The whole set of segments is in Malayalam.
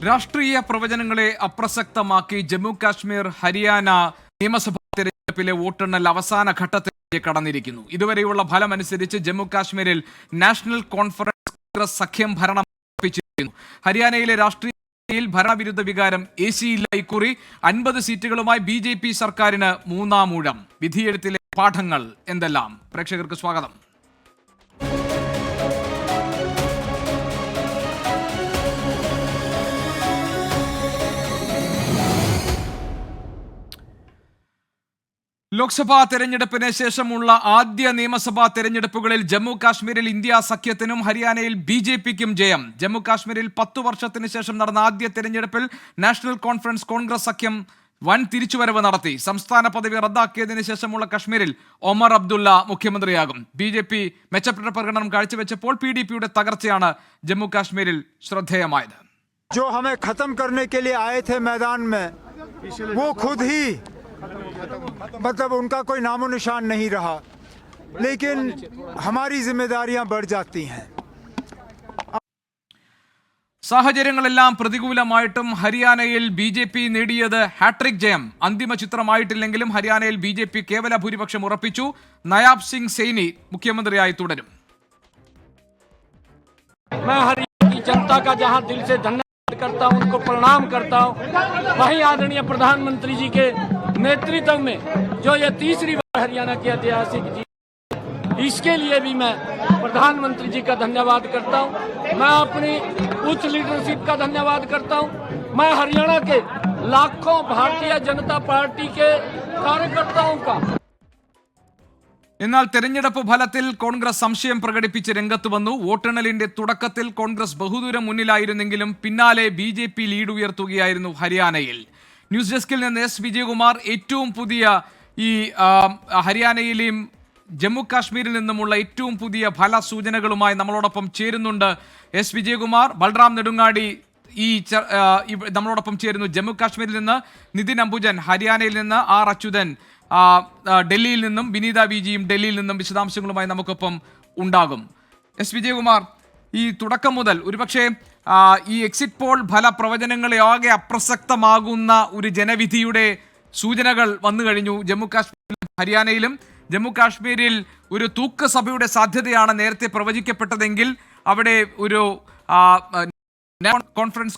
രാഷ്ട്രീയ പ്രവചനങ്ങളെ അപ്രസക്തമാക്കി ജമ്മു കാശ്മീർ ഹരിയാന നിയമസഭാ തെരഞ്ഞെടുപ്പിലെ വോട്ടെണ്ണൽ അവസാന ഘട്ടത്തിലേക്ക് കടന്നിരിക്കുന്നു. ഇതുവരെയുള്ള ഫലമനുസരിച്ച് ജമ്മു കാശ്മീരിൽ നാഷണൽ കോൺഫറൻസ് സഖ്യം ഭരണം ഉറപ്പിച്ചിരിക്കുന്നു. ഹരിയാനയിലെ രാഷ്ട്രീയത്തിൽ ഭരണവിരുദ്ധ വികാരം ഏശിയില്ല. ഇക്കുറി 50 സീറ്റുകളുമായി BJP സർക്കാരിന് മൂന്നാം ഊഴം. വിധിയെഴുത്തിലെ പാഠങ്ങൾ എന്തെല്ലാം? പ്രേക്ഷകർക്ക് സ്വാഗതം. ലോക്സഭാ തെരഞ്ഞെടുപ്പിന് ശേഷമുള്ള ആദ്യ നിയമസഭാ തെരഞ്ഞെടുപ്പുകളിൽ ജമ്മു കാശ്മീരിൽ ഇന്ത്യ സഖ്യത്തിനും ഹരിയാനയിൽ BJPക്കും ജയം. ജമ്മു കാശ്മീരിൽ 10 വർഷത്തിന് ശേഷം നടന്ന ആദ്യ തെരഞ്ഞെടുപ്പിൽ നാഷണൽ കോൺഗ്രസ് സഖ്യം വൻ തിരിച്ചുവരവ് നടത്തി. സംസ്ഥാന പദവി റദ്ദാക്കിയതിനു ശേഷമുള്ള കശ്മീരിൽ ഒമർ അബ്ദുള്ള മുഖ്യമന്ത്രിയാകും. BJP മെച്ചപ്പെട്ട പ്രകടനം കാഴ്ചവെച്ചപ്പോൾ PDPയുടെ തകർച്ചയാണ് ജമ്മു കാശ്മീരിൽ ശ്രദ്ധേയമായത്. जो हमें खत्म करने के लिए आए थे मैदान में, वो खुद ही मतलब उनका कोई नामो निशान नहीं रहा, लेकिन हमारी जिम्मेदारियां बढ़ जाती हैं. സാഹചര്യങ്ങളെല്ലാം പ്രതികൂലമായിട്ടും ഹരിയാനയിൽ BJP നേടിയത് ഹാട്രിക് ജയം. അന്തിമ ചിത്രമായിട്ടില്ലെങ്കിലും ഹരിയാനയിൽ BJP കേവല ഭൂരിപക്ഷം ഉറപ്പിച്ചു. നയാബ് സിംഗ് സൈനി മുഖ്യമന്ത്രിയായി തുടരും. जनता का जहां दिल से धन्यवाद करता हूं, उनको प्रणाम करता हूं, वहीं आदरणीय प्रधानमंत्री जी के नेतृत्व में जो ये तीसरी बार हरियाणा की ऐतिहासिक जीत, इसके लिए भी मैं प्रधानमंत्री जी का धन्यवाद करता हूं. मैं अपनी उच्च लीडरशिप का धन्यवाद करता हूं. मैं हरियाणा के लाखों भारतीय जनता पार्टी के कार्यकर्ताओं का. എന്നാൽ തെരഞ്ഞെടുപ്പ് ഫലത്തിൽ കോൺഗ്രസ് സംശയം പ്രകടിപ്പിച്ച് രംഗത്ത് വന്നു. വോട്ടെണ്ണലിന്റെ തുടക്കത്തിൽ കോൺഗ്രസ് ബഹുദൂരം മുന്നിലായിരുന്നെങ്കിലും പിന്നാലെ BJP ലീഡ് ഉയർത്തുകയായിരുന്നു ഹരിയാനയിൽ. ന്യൂസ് ഡെസ്കിൽ നിന്ന് S. വിജയകുമാർ ഏറ്റവും പുതിയ ഈ ഹരിയാനയിലെയും ജമ്മു കാശ്മീരിൽ നിന്നുമുള്ള ഏറ്റവും പുതിയ ഫല സൂചനകളുമായി നമ്മളോടൊപ്പം ചേരുന്നുണ്ട്. S. വിജയകുമാർ, ബൽറാം നെടുങ്ങാടി നമ്മളോടൊപ്പം ചേരുന്നു. ജമ്മു കാശ്മീരിൽ നിന്ന് നിതിൻ അംബുജൻ, ഹരിയാനയിൽ നിന്ന് R. അച്യുതൻ, ഡൽഹിയിൽ നിന്നും വിനീത വിജിയും ഡൽഹിയിൽ നിന്നും വിശദാംശങ്ങളുമായി നമുക്കൊപ്പം ഉണ്ടാകും. S. വിജയകുമാർ, ഈ തുടക്കം മുതൽ ഒരുപക്ഷെ ഈ എക്സിറ്റ് പോൾ ഫല പ്രവചനങ്ങളെ ആകെ അപ്രസക്തമാകുന്ന ഒരു ജനവിധിയുടെ സൂചനകൾ വന്നു കഴിഞ്ഞു ജമ്മു കാശ്മീരിലും ഹരിയാനയിലും. ജമ്മു കാശ്മീരിൽ ഒരു തൂക്കസഭയുടെ സാധ്യതയാണ് നേരത്തെ പ്രവചിക്കപ്പെട്ടതെങ്കിൽ അവിടെ ഒരു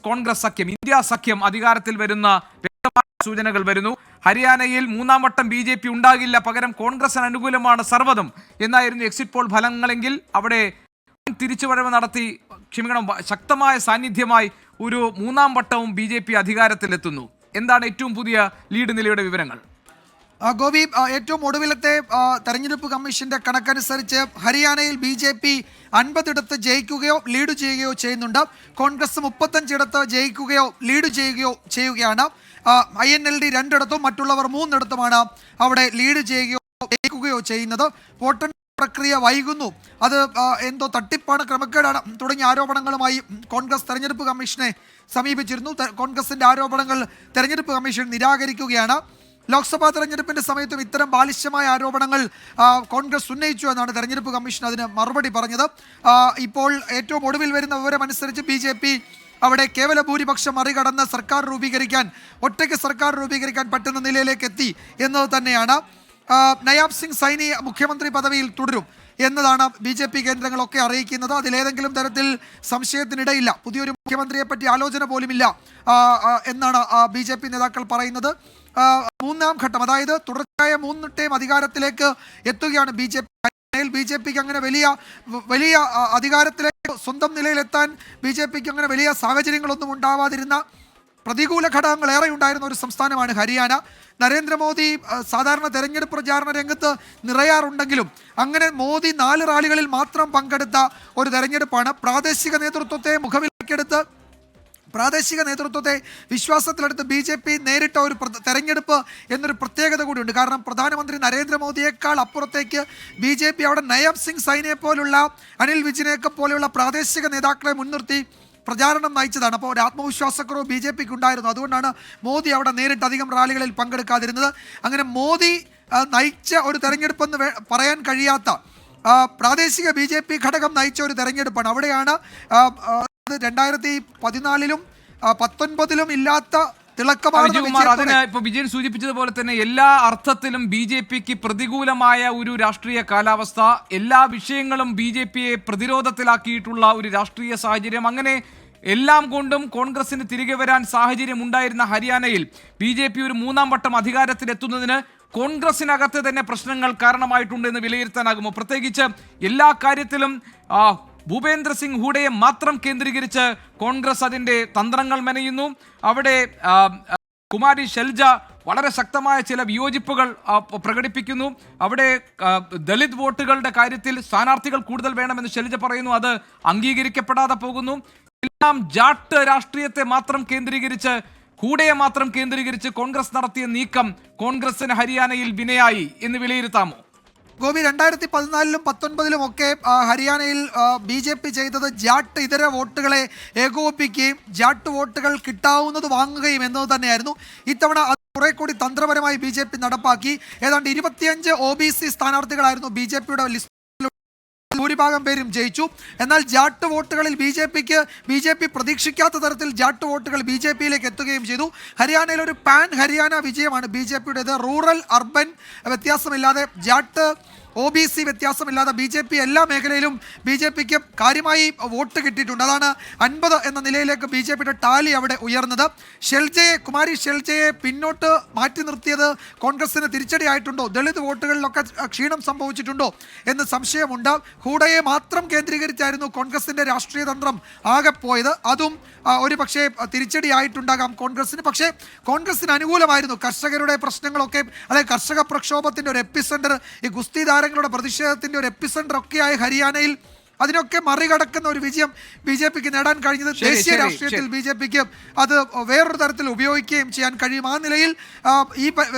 കോൺഗ്രസ് സഖ്യം, ഇന്ത്യ സഖ്യം അധികാരത്തിൽ വരുന്ന സൂചനകൾ വരുന്നു. ഹരിയാനയിൽ മൂന്നാം വട്ടം BJP ഉണ്ടാകില്ല, പകരം കോൺഗ്രസിന് അനുകൂലമാണ് സർവ്വതും എന്നായിരുന്നു എക്സിറ്റ് പോൾ ഫലങ്ങളെങ്കിൽ അവിടെ തിരിച്ചുവരവ് നടത്തി, ശക്തമായ സാന്നിധ്യമായി ഒരു മൂന്നാം വട്ടവും BJP അധികാരത്തിലെത്തുന്നു. എന്താണ് ഏറ്റവും പുതിയ ലീഡ് നിലയുടെ വിവരങ്ങൾ? ഗോപി, ഏറ്റവും ഒടുവിലത്തെ തെരഞ്ഞെടുപ്പ് കമ്മീഷന്റെ കണക്കനുസരിച്ച് ഹരിയാനയിൽ BJP 50 ജയിക്കുകയോ ലീഡ് ചെയ്യുകയോ ചെയ്യുന്നുണ്ട്. കോൺഗ്രസ് 35 ജയിക്കുകയോ ലീഡ് ചെയ്യുകയാണ്. INLD 2 മറ്റുള്ളവർ 3 അവിടെ ലീഡ് ജയിക്കുകയോ ചെയ്യുന്നത്. വോട്ടെണ്ണൽ പ്രക്രിയ വൈകുന്നു, അത് എന്തോ തട്ടിപ്പാണ്, ക്രമക്കേടാണ് തുടങ്ങിയ ആരോപണങ്ങളുമായി കോൺഗ്രസ് തെരഞ്ഞെടുപ്പ് കമ്മീഷനെ സമീപിച്ചിരുന്നു. കോൺഗ്രസിന്റെ ആരോപണങ്ങൾ തെരഞ്ഞെടുപ്പ് കമ്മീഷൻ നിരാകരിക്കുകയാണ്. ലോക്സഭാ തെരഞ്ഞെടുപ്പിന്റെ സമയത്തും ഇത്തരം ബാലിശമായ ആരോപണങ്ങൾ കോൺഗ്രസ് ഉന്നയിച്ചു എന്നാണ് തെരഞ്ഞെടുപ്പ് കമ്മീഷൻ അതിന് മറുപടി പറഞ്ഞത്. ഇപ്പോൾ ഏറ്റവും ഒടുവിൽ വരുന്ന വിവരമനുസരിച്ച് BJP അവിടെ കേവല ഭൂരിപക്ഷം മറികടന്ന് ഒറ്റയ്ക്ക് സർക്കാർ രൂപീകരിക്കാൻ പറ്റുന്ന നിലയിലേക്ക് എത്തി എന്നത് തന്നെയാണ്. നയാബ് സിംഗ് സൈനി മുഖ്യമന്ത്രി പദവിയിൽ തുടരും എന്നതാണ് BJP കേന്ദ്രങ്ങളൊക്കെ അറിയിക്കുന്നത്. അതിലേതെങ്കിലും തരത്തിൽ സംശയത്തിനിടയില്ല. പുതിയൊരു മുഖ്യമന്ത്രിയെ പറ്റി ആലോചന പോലുമില്ല എന്നാണ് BJP നേതാക്കൾ പറയുന്നത്. മൂന്നാം ഘട്ടം, അതായത് തുടർച്ചയായ 3 ടേം അധികാരത്തിലേക്ക് എത്തുകയാണ് BJPക്ക് അങ്ങനെ വലിയ അധികാരത്തിലേക്ക് സ്വന്തം നിലയിലെത്താൻ BJPക്ക് അങ്ങനെ വലിയ സാഹചര്യങ്ങളൊന്നും ഉണ്ടാവാതിരുന്ന പ്രതികൂല ഘടകങ്ങൾ ഏറെ ഉണ്ടായിരുന്ന ഒരു സംസ്ഥാനമാണ് ഹരിയാന. നരേന്ദ്രമോദി സാധാരണ തെരഞ്ഞെടുപ്പ് പ്രചാരണ രംഗത്ത് നിറയാറുണ്ടെങ്കിലും അങ്ങനെ മോദി 4 റാലികളിൽ മാത്രം പങ്കെടുത്ത ഒരു തെരഞ്ഞെടുപ്പാണ്. പ്രാദേശിക നേതൃത്വത്തെ വിശ്വാസത്തിലെടുത്ത് BJP നേരിട്ട ഒരു തെരഞ്ഞെടുപ്പ് എന്നൊരു പ്രത്യേകത കൂടിയുണ്ട്. കാരണം പ്രധാനമന്ത്രി നരേന്ദ്രമോദിയേക്കാൾ അപ്പുറത്തേക്ക് BJP അവിടെ നയാബ് സിംഗ് സൈനിയെ പോലുള്ള, അനിൽ വിജിനെയൊക്കെ പോലെയുള്ള പ്രാദേശിക നേതാക്കളെ മുൻനിർത്തി പ്രചാരണം നയിച്ചതാണ്. അപ്പോൾ ഒരു ആത്മവിശ്വാസക്കുറവ് BJPക്ക് ഉണ്ടായിരുന്നു. അതുകൊണ്ടാണ് മോദി അവിടെ നേരിട്ട് അധികം റാലികളിൽ പങ്കെടുക്കാതിരുന്നത്. അങ്ങനെ മോദി നയിച്ച ഒരു തെരഞ്ഞെടുപ്പെന്ന് പറയാൻ കഴിയാത്ത പ്രാദേശിക BJP ഘടകം നയിച്ച ഒരു തെരഞ്ഞെടുപ്പാണ്. അവിടെയാണ് 2014 19 ഇല്ലാത്ത തിളക്കമാർന്ന വിജയകുമാർ, അതിന് വിജയത്തോടെ ഇപ്പൊ വിജയൻ സൂചിപ്പിച്ചതുപോലെ തന്നെ എല്ലാ അർത്ഥത്തിലും BJPക്ക് പ്രതികൂലമായ ഒരു രാഷ്ട്രീയ കാലാവസ്ഥ, എല്ലാ വിഷയങ്ങളും BJPയെ പ്രതിരോധത്തിലാക്കിയിട്ടുള്ള ഒരു രാഷ്ട്രീയ സാഹചര്യം, അങ്ങനെ എല്ലാം കൊണ്ടും കോൺഗ്രസിന് തിരികെ വരാൻ സാഹചര്യം ഉണ്ടായിരുന്ന ഹരിയാനയിൽ BJP ഒരു 3-ാം വട്ടം അധികാരത്തിലെത്തുന്നതിന് കോൺഗ്രസിനകത്ത് തന്നെ പ്രശ്നങ്ങൾ കാരണമായിട്ടുണ്ട് എന്ന് വിലയിരുത്താനാകുമോ? പ്രത്യേകിച്ച് എല്ലാ കാര്യത്തിലും ഭൂപേന്ദ്ര സിംഗ് ഹൂഡയെ മാത്രം കേന്ദ്രീകരിച്ച് കോൺഗ്രസ് അതിന്റെ തന്ത്രങ്ങൾ മെനയുന്നു. അവിടെ കുമാരി ഷെൽജ വളരെ ശക്തമായ ചില വിയോജിപ്പുകൾ പ്രകടിപ്പിക്കുന്നു. അവിടെ ദളിത് വോട്ടുകളുടെ കാര്യത്തിൽ സ്ഥാനാർത്ഥികൾ കൂടുതൽ വേണമെന്ന് ഷെൽജ പറയുന്നു. അത് അംഗീകരിക്കപ്പെടാതെ പോകുന്നു. എല്ലാം ജാട്ട് രാഷ്ട്രീയത്തെ മാത്രം കേന്ദ്രീകരിച്ച്, ഹൂഡയെ മാത്രം കേന്ദ്രീകരിച്ച് കോൺഗ്രസ് നടത്തിയ നീക്കം കോൺഗ്രസിന് ഹരിയാനയിൽ വിനയായി എന്ന് വിലയിരുത്താമോ? ഗോപി, 2014-ലും 2019-ലും ഒക്കെ ഹരിയാനയിൽ BJP ചെയ്തത് ജാട്ട് ഇതര വോട്ടുകളെ ഏകോപിപ്പിക്കുകയും ജാട്ട് വോട്ടുകൾ കിട്ടാവുന്നത് വാങ്ങുകയും എന്നത് തന്നെയായിരുന്നു. ഇത്തവണ അത് കുറെ കൂടി തന്ത്രപരമായി BJP നടപ്പാക്കി. ഏതാണ്ട് 25 OBC സ്ഥാനാർത്ഥികളായിരുന്നു BJPയുടെ ലിസ്റ്റ്, ഭൂരിഭാഗം പേരും ജയിച്ചു. എന്നാൽ ജാട്ട് വോട്ടുകളിൽ BJP പ്രതീക്ഷിക്കാത്ത തരത്തിൽ ജാട്ട് വോട്ടുകൾ BJPയിലേക്ക് എത്തുകയും ചെയ്തു. ഹരിയാനയിൽ ഒരു പാൻ ഹരിയാന വിജയമാണ് BJPയുടേത്. റൂറൽ അർബൻ വ്യത്യാസമില്ലാതെ, ജാട്ട് OBC വ്യത്യാസമില്ലാതെ BJP എല്ലാ മേഖലയിലും BJPക്ക് കാര്യമായി വോട്ട് കിട്ടിയിട്ടുണ്ട്. അതാണ് 50 എന്ന നിലയിലേക്ക് BJPയുടെ ടാലി അവിടെ ഉയർന്നത്. കുമാരി ഷെൽജയെ പിന്നോട്ട് മാറ്റി നിർത്തിയത് കോൺഗ്രസിന് തിരിച്ചടിയായിട്ടുണ്ടോ? ദളിത് വോട്ടുകളിലൊക്കെ ക്ഷീണം സംഭവിച്ചിട്ടുണ്ടോ എന്ന് സംശയമുണ്ട്. ഹൂഡയെ മാത്രം കേന്ദ്രീകരിച്ചായിരുന്നു കോൺഗ്രസിന്റെ രാഷ്ട്രീയ തന്ത്രം ആകെ പോയത്. അതും ഒരു പക്ഷേ തിരിച്ചടിയായിട്ടുണ്ടാകാം കോൺഗ്രസിന്. പക്ഷേ കോൺഗ്രസിന് അനുകൂലമായിരുന്നു. കർഷകരുടെ പ്രശ്നങ്ങളൊക്കെ, അല്ലെങ്കിൽ കർഷക പ്രക്ഷോഭത്തിന്റെ ഒരു എപ്പിസെന്റർ, ഈ ഗുസ്തി താരങ്ങളുടെ പ്രതിഷേധത്തിന്റെ ഒരു എപ്പിസെന്റർ ഒക്കെയായ ഹരിയാനയിൽ അതിനൊക്കെ മറികടക്കുന്ന ഒരു വിജയം BJPക്ക് നേടാൻ കഴിഞ്ഞത് ദേശീയ രാഷ്ട്രീയത്തിൽ BJPക്ക് അത് വേറൊരു തരത്തിൽ ഉപയോഗിക്കുകയും ചെയ്യാൻ കഴിയും. ആ നിലയിൽ ഈ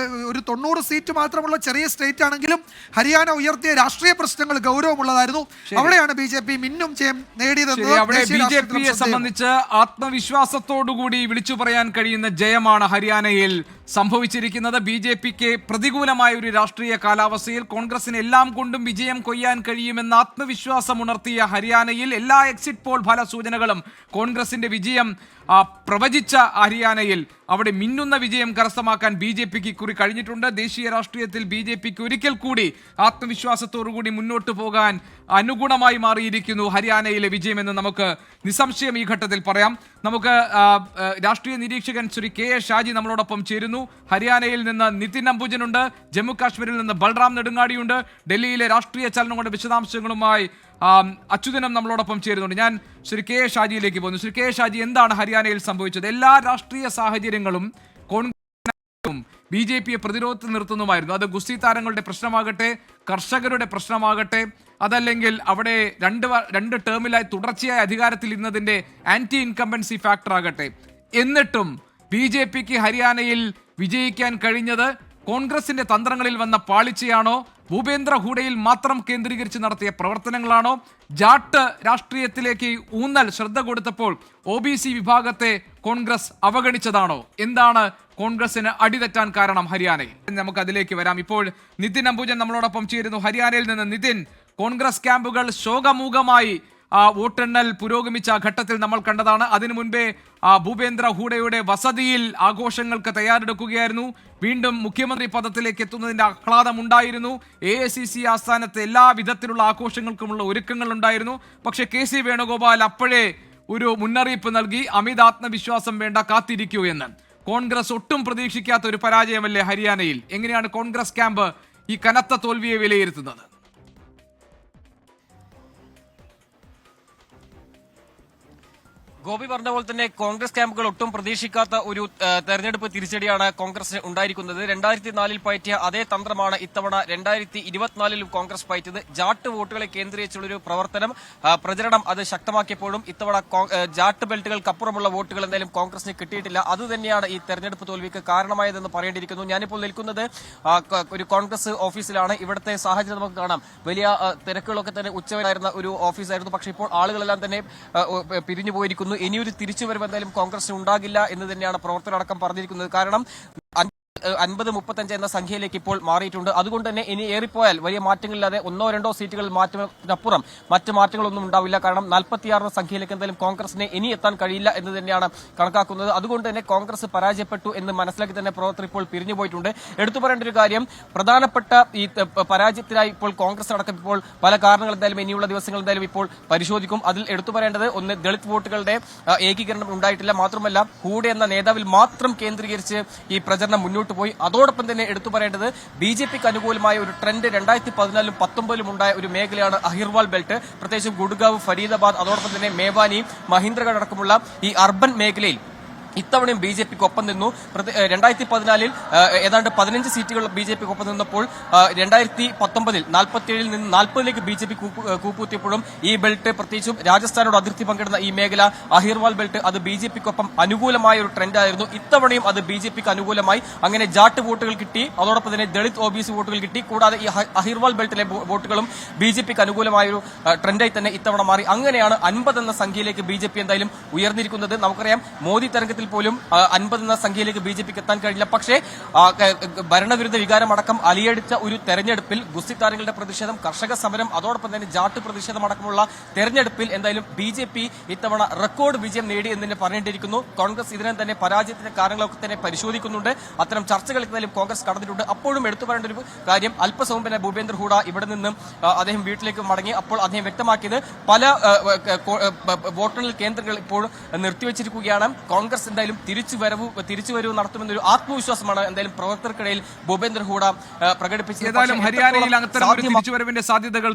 ഒരു 90 സീറ്റ് മാത്രമുള്ള ചെറിയ സ്റ്റേറ്റ് ആണെങ്കിലും ഹരിയാന ഉയർത്തിയ രാഷ്ട്രീയ പ്രശ്നങ്ങൾ ഗൗരവമുള്ളതായിരുന്നു. അവിടെയാണ് BJP മിന്നും ജയം നേടിയതെന്ന് BJPയെ സംബന്ധിച്ച് ആത്മവിശ്വാസത്തോടുകൂടി വിളിച്ചു പറയാൻ കഴിയുന്ന ജയമാണ് ഹരിയാനയിൽ സംഭവിച്ചിരിക്കുന്നത്. BJPക്ക് പ്രതികൂലമായ ഒരു രാഷ്ട്രീയ കാലാവസ്ഥയിൽ കോൺഗ്രസിന് എല്ലാം കൊണ്ടും വിജയം കൊയ്യാൻ കഴിയുമെന്ന ആത്മവിശ്വാസം ഉണർത്തിയ ഹരിയാനയിൽ എല്ലാ എക്സിറ്റ് പോൾ ഫല സൂചനകളും കോൺഗ്രസിന്റെ വിജയം പ്രവചിച്ച ഹരിയാനയിൽ അവിടെ മിന്നുന്ന വിജയം കരസ്ഥമാക്കാൻ BJPക്ക് ഇക്കുറി കഴിഞ്ഞിട്ടുണ്ട്. ദേശീയ രാഷ്ട്രീയത്തിൽ BJPക്ക് ഒരിക്കൽ കൂടി ആത്മവിശ്വാസത്തോടുകൂടി മുന്നോട്ട് പോകാൻ അനുഗുണമായി മാറിയിരിക്കുന്നു ഹരിയാനയിലെ വിജയമെന്ന് നമുക്ക് നിസ്സംശയം ഈ ഘട്ടത്തിൽ പറയാം. നമുക്ക് രാഷ്ട്രീയ നിരീക്ഷകൻ ശ്രീ KA ഷാജി നമ്മളോടൊപ്പം ചേരുന്നു. ഹരിയാനയിൽ നിന്ന് നിതിൻ അംബുജനുണ്ട്, ജമ്മു കാശ്മീരിൽ നിന്ന് ബൽറാം നെടുങ്ങാടിയുണ്ട്, ഡൽഹിയിലെ രാഷ്ട്രീയ ചലനങ്ങളുടെ വിശദാംശങ്ങളുമായി അച്യുതനം നമ്മളോടൊപ്പം ചേരുന്നുണ്ട്. ഞാൻ ശ്രീ KA ഷാജിയിലേക്ക് പോകുന്നു. ശ്രീ KA ഷാജി, എന്താണ് ഹരിയാനയിൽ സംഭവിച്ചത്? എല്ലാ രാഷ്ട്രീയ സാഹചര്യങ്ങളും കോൺഗ്രസും BJPയെ പ്രതിരോധത്തിൽ നിർത്തുന്നതുമായിരുന്നു. അത് ഗുസ്തി താരങ്ങളുടെ പ്രശ്നമാകട്ടെ, കർഷകരുടെ പ്രശ്നമാകട്ടെ, അതല്ലെങ്കിൽ അവിടെ രണ്ട് ടേമിലായി തുടർച്ചയായ അധികാരത്തിൽ ഇരുന്നതിന്റെ ആന്റി ഇൻകംബൻസി ഫാക്ടർ ആകട്ടെ, എന്നിട്ടും BJPക്ക് ഹരിയാനയിൽ വിജയിക്കാൻ കഴിഞ്ഞത് കോൺഗ്രസിന്റെ തന്ത്രങ്ങളിൽ വന്ന പാളിച്ചയാണോ, ഭൂപേന്ദ്ര ഹൂഡയിൽ മാത്രം കേന്ദ്രീകരിച്ച് നടത്തിയ പ്രവർത്തനങ്ങളാണോ, ജാട്ട് രാഷ്ട്രീയത്തിലേക്ക് ശ്രദ്ധ കൊടുത്തപ്പോൾ OBC വിഭാഗത്തെ കോൺഗ്രസ് അവഗണിച്ചതാണോ? എന്താണ് കോൺഗ്രസിന് അടിതെറ്റാൻ കാരണം ഹരിയാനയിൽ? നമുക്ക് അതിലേക്ക് വരാം. ഇപ്പോൾ നിതിൻ അംബുജൻ നമ്മളോടൊപ്പം ചേരുന്നു ഹരിയാനയിൽ നിന്ന്. നിതിൻ, കോൺഗ്രസ് ക്യാമ്പുകൾ ശോകമൂകമായി വോട്ടെണ്ണൽ പുരോഗമിച്ച ഘട്ടത്തിൽ നമ്മൾ കണ്ടതാണ്. അതിനു മുൻപേ ഭൂപേന്ദ്ര ഹൂഡയുടെ വസതിയിൽ ആഘോഷങ്ങൾക്ക് തയ്യാറെടുക്കുകയായിരുന്നു. വീണ്ടും മുഖ്യമന്ത്രി പദത്തിലേക്ക് എത്തുന്നതിന്റെ ആഹ്ലാദം ഉണ്ടായിരുന്നു. AICC ആസ്ഥാനത്ത് എല്ലാ വിധത്തിലുള്ള ആഘോഷങ്ങൾക്കുമുള്ള ഒരുക്കങ്ങൾ ഉണ്ടായിരുന്നു. പക്ഷേ KC വേണുഗോപാൽ അപ്പോഴേ ഒരു മുന്നറിയിപ്പ് നൽകി, അമിത ആത്മവിശ്വാസം വേണ്ട, കാത്തിരിക്കൂ എന്ന്. കോൺഗ്രസ് ഒട്ടും പ്രതീക്ഷിക്കാത്ത ഒരു പരാജയമല്ലേ ഹരിയാനയിൽ? എങ്ങനെയാണ് കോൺഗ്രസ് ക്യാമ്പ് ഈ കനത്ത തോൽവിയെ വിലയിരുത്തുന്നത്? ഗോപി പറഞ്ഞ പോലെ തന്നെ കോൺഗ്രസ് ക്യാമ്പുകൾ ഒട്ടും പ്രതീക്ഷിക്കാത്ത ഒരു തെരഞ്ഞെടുപ്പ് തിരിച്ചടിയാണ് കോൺഗ്രസിന് ഉണ്ടായിരിക്കുന്നത്. 2004 പയറ്റിയ അതേ തന്ത്രമാണ് ഇത്തവണ 2024 കോൺഗ്രസ് പയറ്റിയത്. ജാട്ട് വോട്ടുകളെ കേന്ദ്രീകരിച്ചുള്ളൊരു പ്രചരണം അത് ശക്തമാക്കിയപ്പോഴും ഇത്തവണ ജാട്ട് ബെൽറ്റുകൾക്കപ്പുറമുള്ള വോട്ടുകൾ എന്തായാലും കോൺഗ്രസിന് കിട്ടിയിട്ടില്ല. അതുതന്നെയാണ് ഈ തെരഞ്ഞെടുപ്പ് തോൽവിക്ക് കാരണമായതെന്ന് പറയേണ്ടിയിരിക്കുന്നു. ഞാനിപ്പോൾ നിൽക്കുന്നത് ഒരു കോൺഗ്രസ് ഓഫീസിലാണ്. ഇവിടുത്തെ സാഹചര്യം നമുക്ക് കാണാം. വലിയ തിരക്കുകളൊക്കെ തന്നെ ഉച്ചവരായിരുന്ന ഒരു ഓഫീസായിരുന്നു. പക്ഷേ ഇപ്പോൾ ആളുകളെല്ലാം തന്നെ പിരിഞ്ഞു പോയിരിക്കുന്നു. ഇനിയൊരു തിരിച്ചുവരവ് എന്തായാലും കോൺഗ്രസിന് ഉണ്ടാകില്ല എന്ന് തന്നെയാണ് പ്രവർത്തകരടക്കം പറഞ്ഞിരിക്കുന്നത്. കാരണം 50-35 എന്ന സംഖ്യയിലേക്ക് ഇപ്പോൾ മാറിയിട്ടുണ്ട്. അതുകൊണ്ട് തന്നെ ഇനി ഏറിപ്പോയാൽ വലിയ മാറ്റങ്ങളില്ലാതെ 1-2 സീറ്റുകളിൽ മാറ്റത്തിനപ്പുറം മറ്റ് മാറ്റങ്ങളൊന്നും ഉണ്ടാവില്ല. കാരണം 46 സംഖ്യയിലേക്ക് എന്തായാലും കോൺഗ്രസിനെ ഇനി എത്താൻ കഴിയില്ല എന്ന് തന്നെയാണ് കണക്കാക്കുന്നത്. അതുകൊണ്ട് തന്നെ കോൺഗ്രസ് പരാജയപ്പെട്ടു എന്ന് മനസ്സിലാക്കി തന്നെ പ്രവർത്തകർ ഇപ്പോൾ പിരിഞ്ഞു പോയിട്ടുണ്ട്. എടുത്തു പറയേണ്ട ഒരു കാര്യം, പ്രധാനപ്പെട്ട ഈ പരാജയത്തിനായി ഇപ്പോൾ കോൺഗ്രസ് അടക്കം ഇപ്പോൾ പല കാരണങ്ങൾ എന്തായാലും ഇനിയുള്ള ദിവസങ്ങൾ എന്തായാലും ഇപ്പോൾ പരിശോധിക്കും. അതിൽ എടുത്തു പറയേണ്ടത് ഒന്ന്, ദളിത് വോട്ടുകളുടെ ഏകീകരണം ഉണ്ടായിട്ടില്ല. മാത്രമല്ല ഹൂഡ എന്ന നേതാവിൽ മാത്രം കേന്ദ്രീകരിച്ച് ഈ പ്രചരണം മുന്നോട്ട് പോയി. അതോടൊപ്പം തന്നെ എടുത്തു പറയേണ്ടത് ബിജെപിക്ക് അനുകൂലമായ ഒരു ട്രെൻഡ് 2014-ലും 2019-ലും ഉണ്ടായ ഒരു മേഖലയാണ് അഹിർവാൾ ബെൽറ്റ്. പ്രത്യേകിച്ചും ഗുഡ്ഗാവ്, ഫരീദാബാദ്, അതോടൊപ്പം തന്നെ മേവാനി, മഹീന്ദ്രഗഡ് അടക്കമുള്ള ഈ അർബൻ മേഖലയിൽ ഇത്തവണയും ബി ജെ പിക്ക് ഒപ്പം നിന്നു. 2014-ൽ ഏതാണ്ട് 15 സീറ്റുകൾ ബി ജെ പിക്ക് ഒപ്പം നിന്നപ്പോൾ 2019-ൽ 47-ൽ നിന്ന് 40-ലേക്ക് ബി ജെ പി കൂപ്പുകുത്തിയപ്പോഴും ഈ ബെൽറ്റ്, പ്രത്യേകിച്ചും രാജസ്ഥാനോട് അതിർത്തി പങ്കിടുന്ന ഈ മേഖല അഹിർവാൾ ബെൽറ്റ്, അത് ബി ജെ പിക്കൊപ്പം അനുകൂലമായ ഒരു ട്രെൻഡായിരുന്നു. ഇത്തവണയും അത് ബി ജെ പിക്ക് അനുകൂലമായി. അങ്ങനെ ജാട്ട് വോട്ടുകൾ കിട്ടി, അതോടൊപ്പം തന്നെ ദളിത് ഒ ബി സി വോട്ടുകൾ കിട്ടി. കൂടാതെ ഈ അഹിർവാൾ ബെൽറ്റിലെ വോട്ടുകളും ബി ജെ പിക്ക് അനുകൂലമായൊരു ട്രെൻഡായി തന്നെ ഇത്തവണ മാറി. അങ്ങനെയാണ് 50 എന്ന സംഖ്യയിലേക്ക് ബി ജെ പി എന്തായാലും ഉയർന്നിരിക്കുന്നത്. നമുക്കറിയാം മോദി തെരഞ്ഞെടുപ്പിൽ പോലും 50 എന്ന സംഖ്യയിലേക്ക് ബി ജെ പിക്ക് എത്താൻ കഴിഞ്ഞില്ല. പക്ഷേ ഭരണവിരുദ്ധ വികാരമടക്കം അലിയടിച്ച ഒരു തെരഞ്ഞെടുപ്പിൽ ഗുസ്തി താരങ്ങളുടെ പ്രതിഷേധം, കർഷക സമരം, അതോടൊപ്പം തന്നെ ജാട്ട് പ്രതിഷേധം അടക്കമുള്ള തെരഞ്ഞെടുപ്പിൽ എന്തായാലും ബി ജെ പി ഇത്തവണ റെക്കോർഡ് വിജയം നേടി എന്ന് തന്നെ പറയേണ്ടിയിരിക്കുന്നു. കോൺഗ്രസ് ഇതിനെ തന്നെ പരാജയത്തിന്റെ കാരണങ്ങളൊക്കെ തന്നെ പരിശോധിക്കുന്നുണ്ട്. അത്തരം ചർച്ചകൾ എന്തായാലും കോൺഗ്രസ് കടന്നിട്ടുണ്ട്. അപ്പോഴും എടുത്തു പറയേണ്ട ഒരു കാര്യം, അല്പസമയം പിന്നെ ഭൂപേന്ദ്ര ഹൂഡ ഇവിടെ നിന്നും അദ്ദേഹം വീട്ടിലേക്ക് മടങ്ങി. അപ്പോൾ അദ്ദേഹം വ്യക്തമാക്കിയത് പല വോട്ടെണ്ണൽ കേന്ദ്രങ്ങൾ ഇപ്പോൾ നിർത്തിവച്ചിരിക്കുകയാണ്. കോൺഗ്രസ് എന്തായാലും തിരിച്ചുവരവ് നടത്തുമെന്നൊരു ആത്മവിശ്വാസമാണ് എന്തായാലും പ്രവർത്തകർക്കിടയിൽ ഭൂപേന്ദ്ര ഹൂഡ പ്രകടിപ്പിച്ചത്. ഏതായാലും ഹരിയാനയിൽ അത്തരം ഒരു തിരിച്ചുവരവിന്റെ സാധ്യതകൾ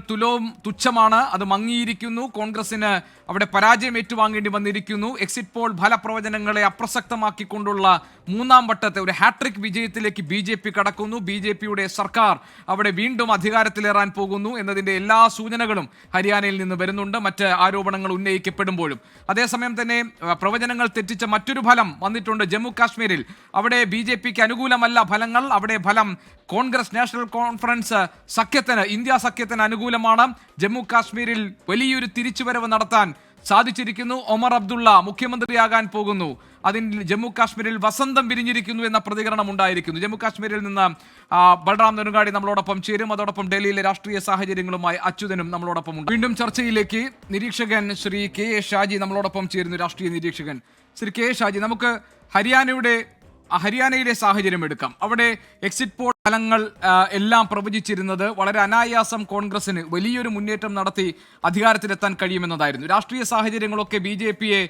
തുച്ഛമാണ്. അത് മങ്ങിയിരിക്കുന്നു. കോൺഗ്രസിന് അവിടെ പരാജയം ഏറ്റുവാങ്ങേണ്ടി വന്നിരിക്കുന്നു. എക്സിറ്റ് പോൾ ഫലപ്രവചനങ്ങളെ അപ്രസക്തമാക്കിക്കൊണ്ടുള്ള 3ാം വട്ടത്തെ ഒരു ഹാട്രിക് വിജയത്തിലേക്ക് ബി ജെ പി കടക്കുന്നു. ബി ജെ പിയുടെ സർക്കാർ അവിടെ വീണ്ടും അധികാരത്തിലേറാൻ പോകുന്നു എന്നതിന്റെ എല്ലാ സൂചനകളും ഹരിയാനയിൽ നിന്ന് വരുന്നുണ്ട്, മറ്റ് ആരോപണങ്ങൾ ഉന്നയിക്കപ്പെടുമ്പോഴും. അതേസമയം തന്നെ പ്രവചനങ്ങൾ തെറ്റിച്ച മറ്റൊരു ഫലം വന്നിട്ടുണ്ട് ജമ്മു കാശ്മീരിൽ. അവിടെ ബി ജെ പിക്ക് അനുകൂലമല്ല ഫലങ്ങൾ. അവിടെ ഫലം കോൺഗ്രസ് നാഷണൽ കോൺഫറൻസ് സഖ്യത്തിന്, ഇന്ത്യ സഖ്യത്തിന് അനുകൂലമാണ്. ജമ്മു കാശ്മീരിൽ വലിയൊരു തിരിച്ചുവരവ് നടത്താൻ സാധിച്ചിരിക്കുന്നു. ഒമർ അബ്ദുള്ള മുഖ്യമന്ത്രിയാകാൻ പോകുന്നു. അതിൽ ജമ്മു കാശ്മീരിൽ വസന്തം വിരിഞ്ഞിരിക്കുന്നു എന്ന പ്രതികരണം ഉണ്ടായിരിക്കുന്നു. ജമ്മു കാശ്മീരിൽ നിന്ന് ബൽറാം നെടുങ്കാടി നമ്മളോടൊപ്പം ചേരും. അതോടൊപ്പം ഡൽഹിയിലെ രാഷ്ട്രീയ സാഹചര്യങ്ങളുമായി അച്യുതനും നമ്മളോടൊപ്പം ഉണ്ട്. വീണ്ടും ചർച്ചയിലേക്ക് നിരീക്ഷകൻ ശ്രീ കെ എ ഷാജി നമ്മളോടൊപ്പം ചേരുന്നു, രാഷ്ട്രീയ നിരീക്ഷകൻ. ശ്രീ കെ എ ഷാജി, നമുക്ക് ഹരിയാനയിലെ സാഹചര്യം എടുക്കാം. അവിടെ എക്സിറ്റ് പോൾ ഫലങ്ങൾ എല്ലാം പ്രവചിച്ചിരുന്നത് വളരെ അനായാസം കോൺഗ്രസിന് വലിയൊരു മുന്നേറ്റം നടത്തി അധികാരത്തിലെത്താൻ കഴിയുമെന്നതായിരുന്നു. രാഷ്ട്രീയ സാഹചര്യങ്ങളൊക്കെ ബി ജെ പിയെ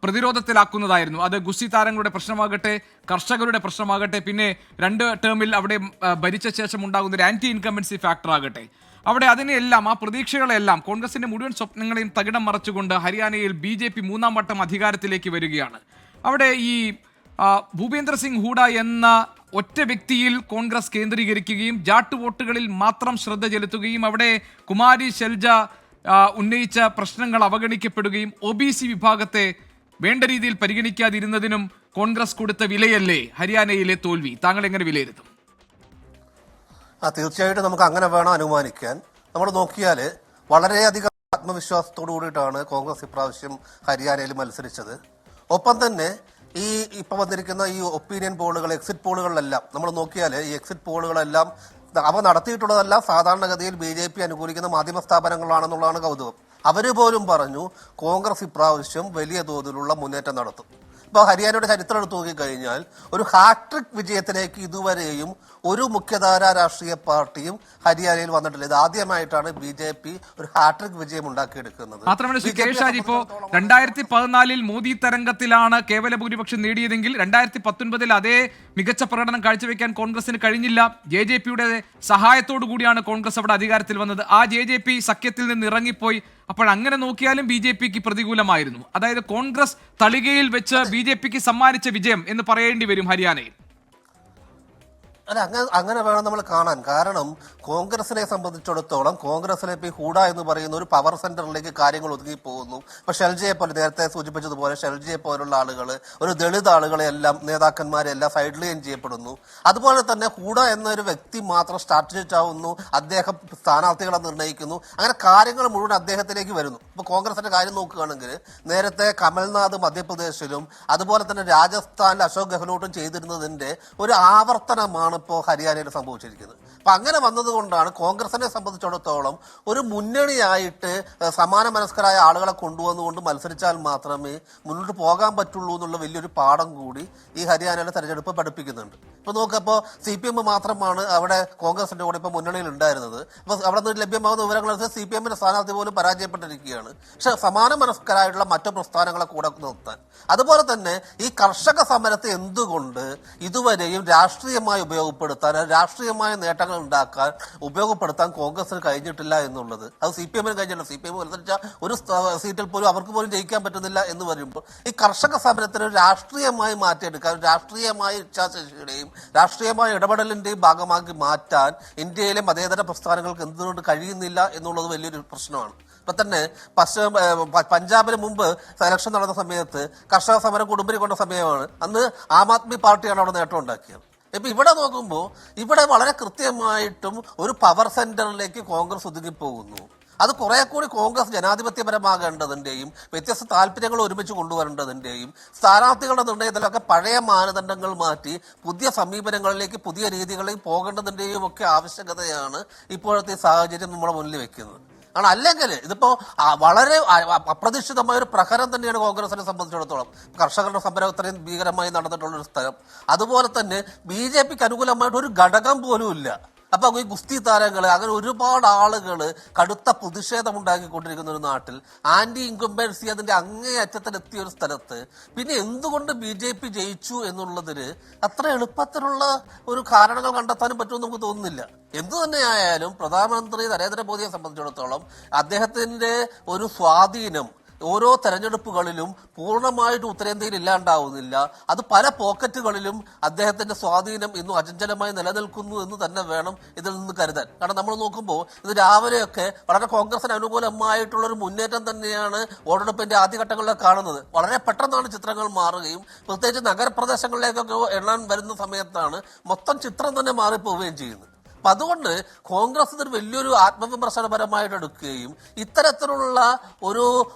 പ്രതിരോധത്തിലാക്കുന്നതായിരുന്നു. അത് ഗുസ്തി താരങ്ങളുടെ പ്രശ്നമാകട്ടെ, കർഷകരുടെ പ്രശ്നമാകട്ടെ, പിന്നെ 2 ടേമിൽ അവിടെ ഭരിച്ച ശേഷം ഉണ്ടാകുന്ന ഒരു ആന്റി ഇൻകംബൻസി ഫാക്ടർ ആകട്ടെ, അവിടെ അതിനെല്ലാം, ആ പ്രതീക്ഷകളെല്ലാം, കോൺഗ്രസിന്റെ മുഴുവൻ സ്വപ്നങ്ങളെയും തകിടം മറച്ചുകൊണ്ട് ഹരിയാനയിൽ ബി ജെ പി 3ാം വട്ടം അധികാരത്തിലേക്ക് വരികയാണ്. അവിടെ ഈ ഭൂപേന്ദ്ര സിംഗ് ഹൂഡ എന്ന ഒറ്റ വ്യക്തിയിൽ കോൺഗ്രസ് കേന്ദ്രീകരിക്കുകയും ജാട്ട് വോട്ടുകളിൽ മാത്രം ശ്രദ്ധ ചെലുത്തുകയും അവിടെ കുമാരി ശെൽജ ഉന്നയിച്ച പ്രശ്നങ്ങൾ അവഗണിക്കപ്പെടുകയും OBC വിഭാഗത്തെ വേണ്ട രീതിയിൽ പരിഗണിക്കാതിരുന്നതിനും കോൺഗ്രസ് കൊടുത്ത വിലയല്ലേ ഹരിയാനയിലെ തോൽവി? താങ്കൾ എങ്ങനെ വിലയിരുത്തും? തീർച്ചയായിട്ടും നമുക്ക് അങ്ങനെ വേണം അനുമാനിക്കാൻ. നമ്മൾ നോക്കിയാൽ വളരെയധികം ആത്മവിശ്വാസത്തോടു കൂടിയിട്ടാണ് കോൺഗ്രസ് ഇപ്രാവശ്യം ഹരിയാനയിൽ മത്സരിച്ചത്. ഒപ്പം തന്നെ ഈ ഇപ്പം വന്നിരിക്കുന്ന ഈ ഒപ്പീനിയൻ പോളുകൾ, എക്സിറ്റ് പോളുകളിലെല്ലാം നമ്മൾ നോക്കിയാൽ ഈ എക്സിറ്റ് പോളുകളെല്ലാം അവ നടത്തിയിട്ടുള്ളതെല്ലാം സാധാരണഗതിയിൽ BJP അനുകൂലിക്കുന്ന മാധ്യമ സ്ഥാപനങ്ങളാണെന്നുള്ളതാണ് കൗതുകം. അവർ പോലും പറഞ്ഞു കോൺഗ്രസ് ഇപ്രാവശ്യം വലിയ തോതിലുള്ള മുന്നേറ്റം നടത്തും. ഇപ്പോൾ ഹരിയാനയുടെ ചരിത്രം എടുത്തു നോക്കിക്കഴിഞ്ഞാൽ ഒരു ഹാട്രിക് വിജയത്തിലേക്ക് ഇതുവരെയും ഒരു മുഖ്യധാരാ രാഷ്ട്രീയ പാർട്ടിയും ഹരിയാനയിൽ വന്നിട്ടില്ല. ഇത് ആദ്യമായിട്ടാണ് BJP ഒരു ഹാട്രിക് വിജയം ഉണ്ടാക്കിയെടുക്കുന്നത്. മാത്രമല്ല ശ്രീ കെ ഷാജി, ഇപ്പോ 2014 മോദി തരംഗത്തിലാണ് കേവല ഭൂരിപക്ഷം നേടിയതെങ്കിൽ 2019 അതേ മികച്ച പ്രകടനം കാഴ്ചവെക്കാൻ കോൺഗ്രസിന് കഴിഞ്ഞില്ല. JJPയുടെ സഹായത്തോടു കൂടിയാണ് കോൺഗ്രസ് അവിടെ അധികാരത്തിൽ വന്നത്. ആ JJP സഖ്യത്തിൽ നിന്ന് ഇറങ്ങിപ്പോയി. അപ്പോൾ അങ്ങനെ നോക്കിയാലും BJPക്ക് പ്രതികൂലമായിരുന്നു. അതായത് കോൺഗ്രസ് തളികയിൽ വെച്ച് BJPക്ക് സമ്മാനിച്ച വിജയം എന്ന് പറയേണ്ടി വരും ഹരിയാനയിൽ. അല്ല, അങ്ങനെ വേണം നമ്മൾ കാണാൻ. കാരണം കോൺഗ്രസിനെ സംബന്ധിച്ചിടത്തോളം കോൺഗ്രസിലെ ഇപ്പൊ ഹൂഡ എന്ന് പറയുന്ന ഒരു പവർ സെന്ററിലേക്ക് കാര്യങ്ങൾ ഒതുങ്ങി പോകുന്നു. ഇപ്പൊ ഷെൽജിയെ പോലെ നേരത്തെ സൂചിപ്പിച്ചതുപോലെ ഷെൽജിയെ പോലുള്ള ആളുകൾ, ഒരു ദളിത് ആളുകളെ എല്ലാം നേതാക്കന്മാരെ എല്ലാം സൈഡ് ലൈൻ ചെയ്യപ്പെടുന്നു. അതുപോലെ തന്നെ ഹൂഡ എന്നൊരു വ്യക്തി മാത്രം സ്ട്രാറ്റജിസ്റ്റ് ആവുന്നു, അദ്ദേഹം സ്ഥാനാർത്ഥികളെ നിർണ്ണയിക്കുന്നു. അങ്ങനെ കാര്യങ്ങൾ മുഴുവൻ അദ്ദേഹത്തിലേക്ക് വരുന്നു. ഇപ്പൊ കോൺഗ്രസിന്റെ കാര്യം നോക്കുകയാണെങ്കിൽ നേരത്തെ കമൽനാഥ് മധ്യപ്രദേശിലും അതുപോലെ തന്നെ രാജസ്ഥാനിൽ അശോക് ഗെഹ്ലോട്ടും ചെയ്തിരുന്നതിന്റെ ഒരു ആവർത്തനമാണ് ഇപ്പോൾ ഹരിയാനയിൽ സംഭവിച്ചിരിക്കുന്നത്. അപ്പൊ അങ്ങനെ വന്നതുകൊണ്ടാണ് കോൺഗ്രസിനെ സംബന്ധിച്ചിടത്തോളം ഒരു മുന്നണിയായിട്ട് സമാന മനസ്കരായ ആളുകളെ കൊണ്ടുവന്നുകൊണ്ട് മത്സരിച്ചാൽ മാത്രമേ മുന്നോട്ട് പോകാൻ പറ്റുള്ളൂ എന്നുള്ള വലിയൊരു പാഠം കൂടി ഈ ഹരിയാനയിലെ തെരഞ്ഞെടുപ്പ് പഠിപ്പിക്കുന്നുണ്ട്. ഇപ്പൊ നോക്കപ്പോ CPM മാത്രമാണ് അവിടെ കോൺഗ്രസിന്റെ കൂടെ ഇപ്പൊ മുന്നണിയിൽ ഉണ്ടായിരുന്നത്. അപ്പൊ അവിടെ നിന്ന് ലഭ്യമാകുന്ന വിവരങ്ങളനുസരിച്ച് CPMന്റെ സ്ഥാനാർത്ഥി പോലും പരാജയപ്പെട്ടിരിക്കുകയാണ്. പക്ഷെ സമാന മനസ്കരായിട്ടുള്ള മറ്റു പ്രസ്ഥാനങ്ങളെ കൂടെ നിർത്താൻ, അതുപോലെ തന്നെ ഈ കർഷക സമരത്തെ എന്തുകൊണ്ട് ഇതുവരെയും രാഷ്ട്രീയമായി ഉപയോഗപ്പെടുത്താൻ, രാഷ്ട്രീയമായ നേട്ടങ്ങൾ ഉണ്ടാക്കാൻ ഉപയോഗപ്പെടുത്താൻ കോൺഗ്രസിന് കഴിഞ്ഞിട്ടില്ല എന്നുള്ളത്, അത് CPMന് കഴിഞ്ഞിട്ടില്ല. CPM മത്സരിച്ച ഒരു സീറ്റിൽ പോലും അവർക്ക് പോലും ജയിക്കാൻ പറ്റുന്നില്ല എന്ന് പറയുമ്പോൾ ഈ കർഷക സമരത്തിന് രാഷ്ട്രീയമായി മാറ്റിയെടുക്കാൻ, രാഷ്ട്രീയമായ ഇച്ഛാശക്തിയുടെയും രാഷ്ട്രീയമായ ഇടപെടലിന്റെയും ഭാഗമാക്കി മാറ്റാൻ ഇന്ത്യയിലെ മതേതര പ്രസ്ഥാനങ്ങൾക്ക് എന്തുകൊണ്ട് കഴിയുന്നില്ല എന്നുള്ളത് വലിയൊരു പ്രശ്നമാണ്. ഇപ്പൊ തന്നെ പഞ്ചാബിന് മുമ്പ് ഇലക്ഷൻ നടന്ന സമയത്ത് കർഷക സമരം കുടുംബരി കൊണ്ട സമയമാണ്. അന്ന് ആം ആദ്മി പാർട്ടിയാണ് അവിടെ നേട്ടം ഉണ്ടാക്കിയത്. ഇപ്പൊ ഇവിടെ നോക്കുമ്പോൾ ഇവിടെ വളരെ കൃത്യമായിട്ടും ഒരു പവർ സെന്ററിലേക്ക് കോൺഗ്രസ് ഒതുങ്ങിപ്പോകുന്നു. അത് കുറെ കൂടി കോൺഗ്രസ് ജനാധിപത്യപരമാകേണ്ടതിന്റെയും വ്യത്യസ്ത താല്പര്യങ്ങൾ ഒരുമിച്ച് കൊണ്ടുവരേണ്ടതിന്റെയും സ്ഥാനാർത്ഥികളുടെ നിർണ്ണയത്തിലൊക്കെ പഴയ മാനദണ്ഡങ്ങൾ മാറ്റി പുതിയ സമീപനങ്ങളിലേക്ക്, പുതിയ രീതികളിലേക്ക് പോകേണ്ടതിന്റെയും ഒക്കെ ആവശ്യകതയാണ് ഇപ്പോഴത്തെ സാഹചര്യം നമ്മുടെ മുന്നിൽ വെക്കുന്നത്. ആണ്. അല്ലെങ്കിൽ ഇതിപ്പോ വളരെ അപ്രതീക്ഷിതമായ ഒരു പ്രഹരം തന്നെയാണ് കോൺഗ്രസിനെ സംബന്ധിച്ചിടത്തോളം. കർഷകരുടെ സമരം ഇത്രയും ഭീകരമായി നടന്നിട്ടുള്ള ഒരു സ്ഥലം, അതുപോലെ തന്നെ BJPക്ക് അനുകൂലമായിട്ട് ഒരു ഘടകം പോലും ഇല്ല. അപ്പൊ ഈ ഗുസ്തി താരങ്ങള്, അങ്ങനെ ഒരുപാട് ആളുകൾ കടുത്ത പ്രതിഷേധം ഉണ്ടാക്കിക്കൊണ്ടിരിക്കുന്ന ഒരു നാട്ടിൽ, ആന്റി ഇൻകംബൻസി അതിന്റെ അങ്ങേയറ്റത്തിലെത്തിയ ഒരു സ്ഥലത്ത് പിന്നെ എന്തുകൊണ്ട് BJP ജയിച്ചു എന്നുള്ളതിന് അത്ര എളുപ്പത്തിലുള്ള ഒരു കാരണങ്ങൾ കണ്ടെത്താനും പറ്റുമെന്ന് നമുക്ക് തോന്നുന്നില്ല. എന്തു തന്നെയായാലും പ്രധാനമന്ത്രി നരേന്ദ്രമോദിയെ സംബന്ധിച്ചിടത്തോളം അദ്ദേഹത്തിന്റെ ഒരു സ്വാധീനം ഓരോ തെരഞ്ഞെടുപ്പുകളിലും പൂർണ്ണമായിട്ട് ഉത്തരേന്ത്യയിൽ ഇല്ലാണ്ടാവുന്നില്ല. അത് പല പോക്കറ്റുകളിലും അദ്ദേഹത്തിന്റെ സ്വാധീനം ഇന്നും അചഞ്ചലമായി നിലനിൽക്കുന്നു എന്ന് തന്നെ വേണം ഇതിൽ നിന്ന് കരുതാൻ. കാരണം നമ്മൾ നോക്കുമ്പോൾ ഇത് രാവിലെയൊക്കെ വളരെ കോൺഗ്രസിന് അനുകൂലമായിട്ടുള്ള ഒരു മുന്നേറ്റം തന്നെയാണ് വോട്ടെടുപ്പിന്റെ ആദ്യഘട്ടങ്ങളിലൊക്കെ കാണുന്നത്. വളരെ പെട്ടെന്നാണ് ചിത്രങ്ങൾ മാറുകയും പ്രത്യേകിച്ച് നഗരപ്രദേശങ്ങളിലേക്കൊക്കെ എണ്ണാൻ വരുന്ന സമയത്താണ് മൊത്തം ചിത്രം തന്നെ മാറിപ്പോവുകയും ചെയ്യുന്നത്. അപ്പൊ അതുകൊണ്ട് കോൺഗ്രസ് ഇതൊരു വലിയൊരു ആത്മവിമർശനപരമായിട്ട് എടുക്കുകയും ഇത്തരത്തിലുള്ള ഒരു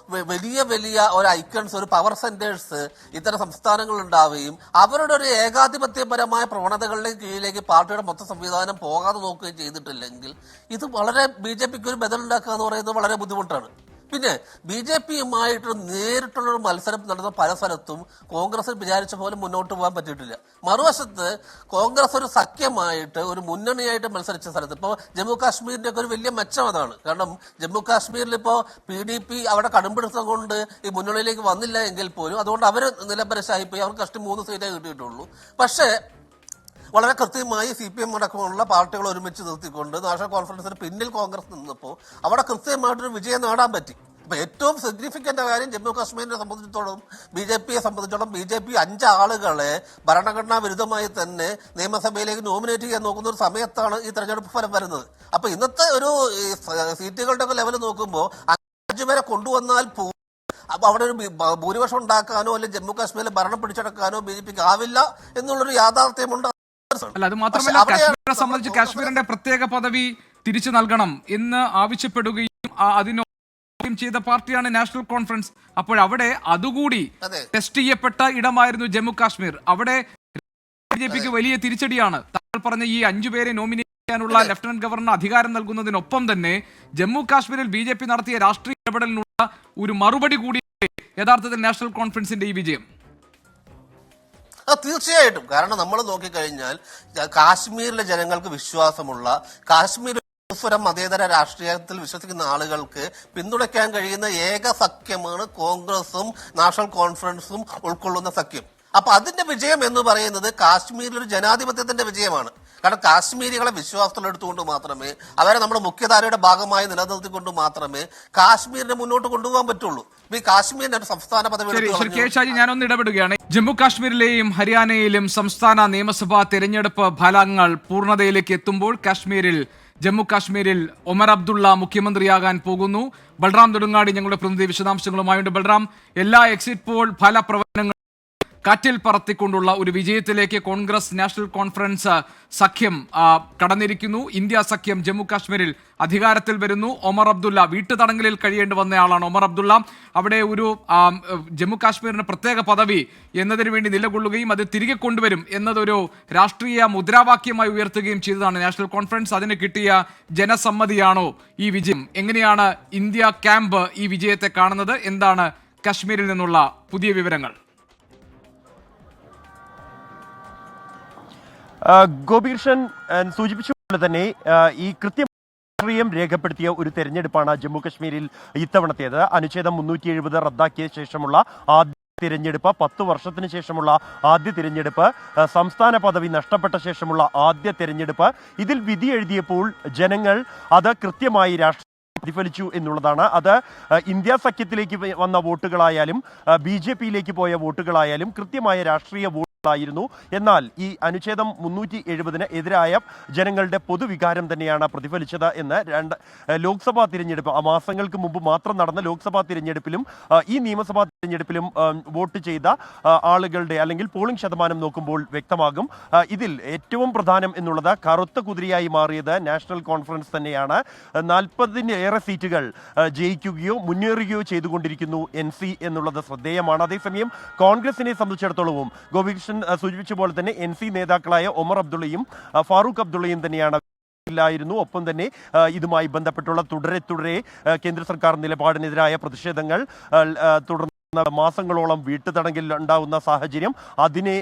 വലിയ ഒരു ഐക്കൺസ്, ഒരു പവർ സെന്റേഴ്സ് ഇത്തരം സംസ്ഥാനങ്ങൾ ഉണ്ടാവുകയും അവരുടെ ഒരു ഏകാധിപത്യപരമായ പ്രവണതകളുടെ കീഴിലേക്ക് പാർട്ടിയുടെ മൊത്തം സംവിധാനം പോകാതെ നോക്കുകയും ചെയ്തിട്ടില്ലെങ്കിൽ ഇത് വളരെ BJPക്ക് ഒരു ബദലുണ്ടാക്കുക എന്ന് പറയുന്നത് വളരെ ബുദ്ധിമുട്ടാണ്. പിന്നെ BJPയുമായിട്ട് നേരിട്ടുള്ളൊരു മത്സരം നടന്ന പല സ്ഥലത്തും കോൺഗ്രസ് വിചാരിച്ച പോലെ മുന്നോട്ട് പോകാൻ പറ്റിയിട്ടില്ല. മറുവശത്ത് കോൺഗ്രസ് ഒരു സഖ്യമായിട്ട്, ഒരു മുന്നണിയായിട്ട് മത്സരിച്ച സ്ഥലത്ത് ഇപ്പോൾ ജമ്മു കാശ്മീരിന്റെ ഒക്കെ ഒരു വലിയ മെച്ചം അതാണ്. കാരണം ജമ്മു കാശ്മീരിൽ ഇപ്പോൾ PDP അവിടെ കടുംപിടുത്തം കൊണ്ട് ഈ മുന്നണിയിലേക്ക് വന്നില്ല എങ്കിൽ പോലും അതുകൊണ്ട് അവർ നിലംപരിശായിപ്പോയി. അവർക്ക് കഷ്ടി 3 സീറ്റേ കിട്ടിയിട്ടുള്ളൂ. പക്ഷേ വളരെ കൃത്യമായി CPM അടക്കമുള്ള പാർട്ടികൾ ഒരുമിച്ച് നിർത്തിക്കൊണ്ട് നാഷണൽ കോൺഫറൻസിന് പിന്നിൽ കോൺഗ്രസ് നിന്നപ്പോൾ അവിടെ കൃത്യമായിട്ടൊരു വിജയം നേടാൻ പറ്റി. അപ്പൊ ഏറ്റവും സിഗ്നിഫിക്കന്റ് കാര്യം ജമ്മു കാശ്മീരിനെ സംബന്ധിച്ചിടത്തോളം BJPയെ സംബന്ധിച്ചിടത്തോളം BJP 5 ആളുകളെ ഭരണഘടനാ വിരുദ്ധമായി തന്നെ നിയമസഭയിലേക്ക് നോമിനേറ്റ് ചെയ്യാൻ നോക്കുന്ന ഒരു സമയത്താണ് ഈ തെരഞ്ഞെടുപ്പ് ഫലം വരുന്നത്. അപ്പൊ ഇന്നത്തെ ഒരു സീറ്റുകളുടെ ഒക്കെ ലെവൽ നോക്കുമ്പോൾ 5 പേരെ കൊണ്ടുവന്നാൽ അപ്പൊ അവിടെ ഒരു ഭൂരിപക്ഷം ഉണ്ടാക്കാനോ അല്ലെങ്കിൽ ജമ്മു കാശ്മീരിൽ ഭരണം പിടിച്ചെടുക്കാനോ BJPക്ക് ആവില്ല എന്നുള്ളൊരു യാഥാർത്ഥ്യമുണ്ട്. അല്ല, അത് മാത്രമല്ല കാശ്മീരിനെ സംബന്ധിച്ച് കാശ്മീരിന്റെ പ്രത്യേക പദവി തിരിച്ചു നൽകണം എന്ന് ആവശ്യപ്പെടുകയും അതിന് ചെയ്ത പാർട്ടിയാണ് നാഷണൽ കോൺഫറൻസ്. അപ്പോൾ അവിടെ അതുകൂടി ടെസ്റ്റ് ചെയ്യപ്പെട്ട ഇടമായിരുന്നു ജമ്മു കാശ്മീർ. അവിടെ BJPക്ക് വലിയ തിരിച്ചടിയാണ്. താങ്കൾ പറഞ്ഞ ഈ 5 പേരെ നോമിനേറ്റ് ചെയ്യാനുള്ള ലഫ്റ്റനന്റ് ഗവർണർ അധികാരം നൽകുന്നതിനൊപ്പം തന്നെ ജമ്മു കാശ്മീരിൽ BJP നടത്തിയ രാഷ്ട്രീയ ഇടപെടലിനുള്ള ഒരു മറുപടി കൂടി യഥാർത്ഥത്തിൽ നാഷണൽ കോൺഫറൻസിന്റെ ഈ വിജയം. തീർച്ചയായിട്ടും. കാരണം നമ്മൾ നോക്കിക്കഴിഞ്ഞാൽ കാശ്മീരിലെ ജനങ്ങൾക്ക് വിശ്വാസമുള്ള, കാശ്മീർ സ്വരം മതേതര രാഷ്ട്രീയത്തിൽ വിശ്വസിക്കുന്ന ആളുകൾക്ക് പിന്തുണയ്ക്കാൻ കഴിയുന്ന ഏക സഖ്യമാണ് കോൺഗ്രസും നാഷണൽ കോൺഫറൻസും ഉൾക്കൊള്ളുന്ന സഖ്യം. അപ്പൊ അതിന്റെ വിജയം എന്ന് പറയുന്നത് കാശ്മീരിൽ ഒരു ജനാധിപത്യത്തിന്റെ വിജയമാണ്. കാരണം കാശ്മീരികളെ വിശ്വാസത്തിലെടുത്തുകൊണ്ട് മാത്രമേ, അവരെ നമ്മുടെ മുഖ്യധാരയുടെ ഭാഗമായി നിലനിർത്തിക്കൊണ്ട് മാത്രമേ കാശ്മീരിനെ മുന്നോട്ട് കൊണ്ടുപോകാൻ പറ്റുള്ളൂ. ഈ കാശ്മീരിന്റെ ഒരു സംസ്ഥാന പദവി കെ ഷാജി, ഞാനൊന്ന് ഇടപെടുകയാണ്. ജമ്മു കാശ്മീരിലെയും ഹരിയാനയിലും സംസ്ഥാന നിയമസഭാ തെരഞ്ഞെടുപ്പ് ഫലങ്ങൾ പൂർണ്ണതയിലേക്ക് എത്തുമ്പോൾ ജമ്മു കാശ്മീരിൽ ഒമർ അബ്ദുള്ള മുഖ്യമന്ത്രിയാകാൻ പോകുന്നു. ബൽറാം നെടുങ്ങാടി ഞങ്ങളുടെ പ്രതിനിധി വിശദാംശങ്ങളുമായുണ്ട്. ബൽറാം, എല്ലാ എക്സിറ്റ് പോൾ ഫലപ്രവചനങ്ങളും കാറ്റിൽ പറത്തിക്കൊണ്ടുള്ള ഒരു വിജയത്തിലേക്ക് കോൺഗ്രസ് നാഷണൽ കോൺഫറൻസ് സഖ്യം കടന്നിരിക്കുന്നു. ഇന്ത്യ സഖ്യം ജമ്മു കാശ്മീരിൽ അധികാരത്തിൽ വരുന്നു. ഒമർ അബ്ദുള്ള വീട്ടുതടങ്കലിൽ കഴിയേണ്ടി വന്നയാളാണ് ഒമർ അബ്ദുള്ള. അവിടെ ഒരു ജമ്മു കാശ്മീരിന് പ്രത്യേക പദവി എന്നതിന് വേണ്ടി നിലകൊള്ളുകയും അത് തിരികെ കൊണ്ടുവരും എന്നതൊരു രാഷ്ട്രീയ മുദ്രാവാക്യമായി ഉയർത്തുകയും ചെയ്തതാണ് നാഷണൽ കോൺഫറൻസ്. അതിന് കിട്ടിയ ജനസമ്മതിയാണോ ഈ വിജയം? എങ്ങനെയാണ് ഇന്ത്യ ക്യാമ്പ് ഈ വിജയത്തെ കാണുന്നത്? എന്താണ് കശ്മീരിൽ നിന്നുള്ള പുതിയ വിവരങ്ങൾ? ഗോപികൃഷ്ണൻ സൂചിപ്പിച്ച പോലെ തന്നെ ഈ രാഷ്ട്രീയം രേഖപ്പെടുത്തിയ ഒരു തെരഞ്ഞെടുപ്പാണ് ജമ്മു കശ്മീരിൽ ഇത്തവണത്തേത്. അനുച്ഛേദം 370 റദ്ദാക്കിയ ശേഷമുള്ള ആദ്യ തിരഞ്ഞെടുപ്പ്, 10 വർഷത്തിന് ശേഷമുള്ള ആദ്യ തിരഞ്ഞെടുപ്പ്, സംസ്ഥാന പദവി നഷ്ടപ്പെട്ട ശേഷമുള്ള ആദ്യ തിരഞ്ഞെടുപ്പ്. ഇതിൽ വിധി എഴുതിയപ്പോൾ ജനങ്ങൾ അത് കൃത്യമായി പ്രതിഫലിച്ചു എന്നുള്ളതാണ്. അത് ഇന്ത്യ സഖ്യത്തിലേക്ക് വന്ന വോട്ടുകളായാലും BJP-യിലേക്ക് പോയ വോട്ടുകളായാലും കൃത്യമായ രാഷ്ട്രീയ ായിരുന്നു. എന്നാൽ ഈ അനുച്ഛേദം 370 എതിരായ ജനങ്ങളുടെ പൊതുവികാരം തന്നെയാണ് പ്രതിഫലിച്ചത് എന്ന് ലോക്സഭാ തിരഞ്ഞെടുപ്പ് മാസങ്ങൾക്ക് മുമ്പ് മാത്രം നടന്ന ലോക്സഭാ തിരഞ്ഞെടുപ്പിലും ഈ നിയമസഭാ തിരഞ്ഞെടുപ്പിലും വോട്ട് ചെയ്ത ആളുകളുടെ അല്ലെങ്കിൽ പോളിംഗ് ശതമാനം നോക്കുമ്പോൾ വ്യക്തമാകും. ഇതിൽ ഏറ്റവും പ്രധാനം എന്നുള്ളത് കറുത്ത കുതിരയായി മാറിയത് നാഷണൽ കോൺഫറൻസ് തന്നെയാണ്. 40-ലേറെ സീറ്റുകൾ ജയിക്കുകയോ മുന്നേറുകയോ ചെയ്തുകൊണ്ടിരിക്കുന്നു NC എന്നുള്ളത് ശ്രദ്ധേയമാണ്. അതേസമയം കോൺഗ്രസിനെ സംബന്ധിച്ചിടത്തോളവും ഗോപികൃഷ്ണൻ സൂചിപ്പിച്ച പോലെ തന്നെ NC നേതാക്കളായ ഒമർ അബ്ദുള്ളയും ഫാറൂഖ് അബ്ദുള്ളയും തന്നെയാണ് ായിരുന്നു. ഒപ്പം തന്നെ ഇതുമായി ബന്ധപ്പെട്ടുള്ള തുടരെ കേന്ദ്ര സർക്കാർ നിലപാടിനെതിരായ പ്രതിഷേധങ്ങൾ തുടർന്ന് മാസങ്ങളോളം വീട്ടുതടങ്കലിൽ ഉണ്ടാവുന്ന സാഹചര്യം, അതിനെ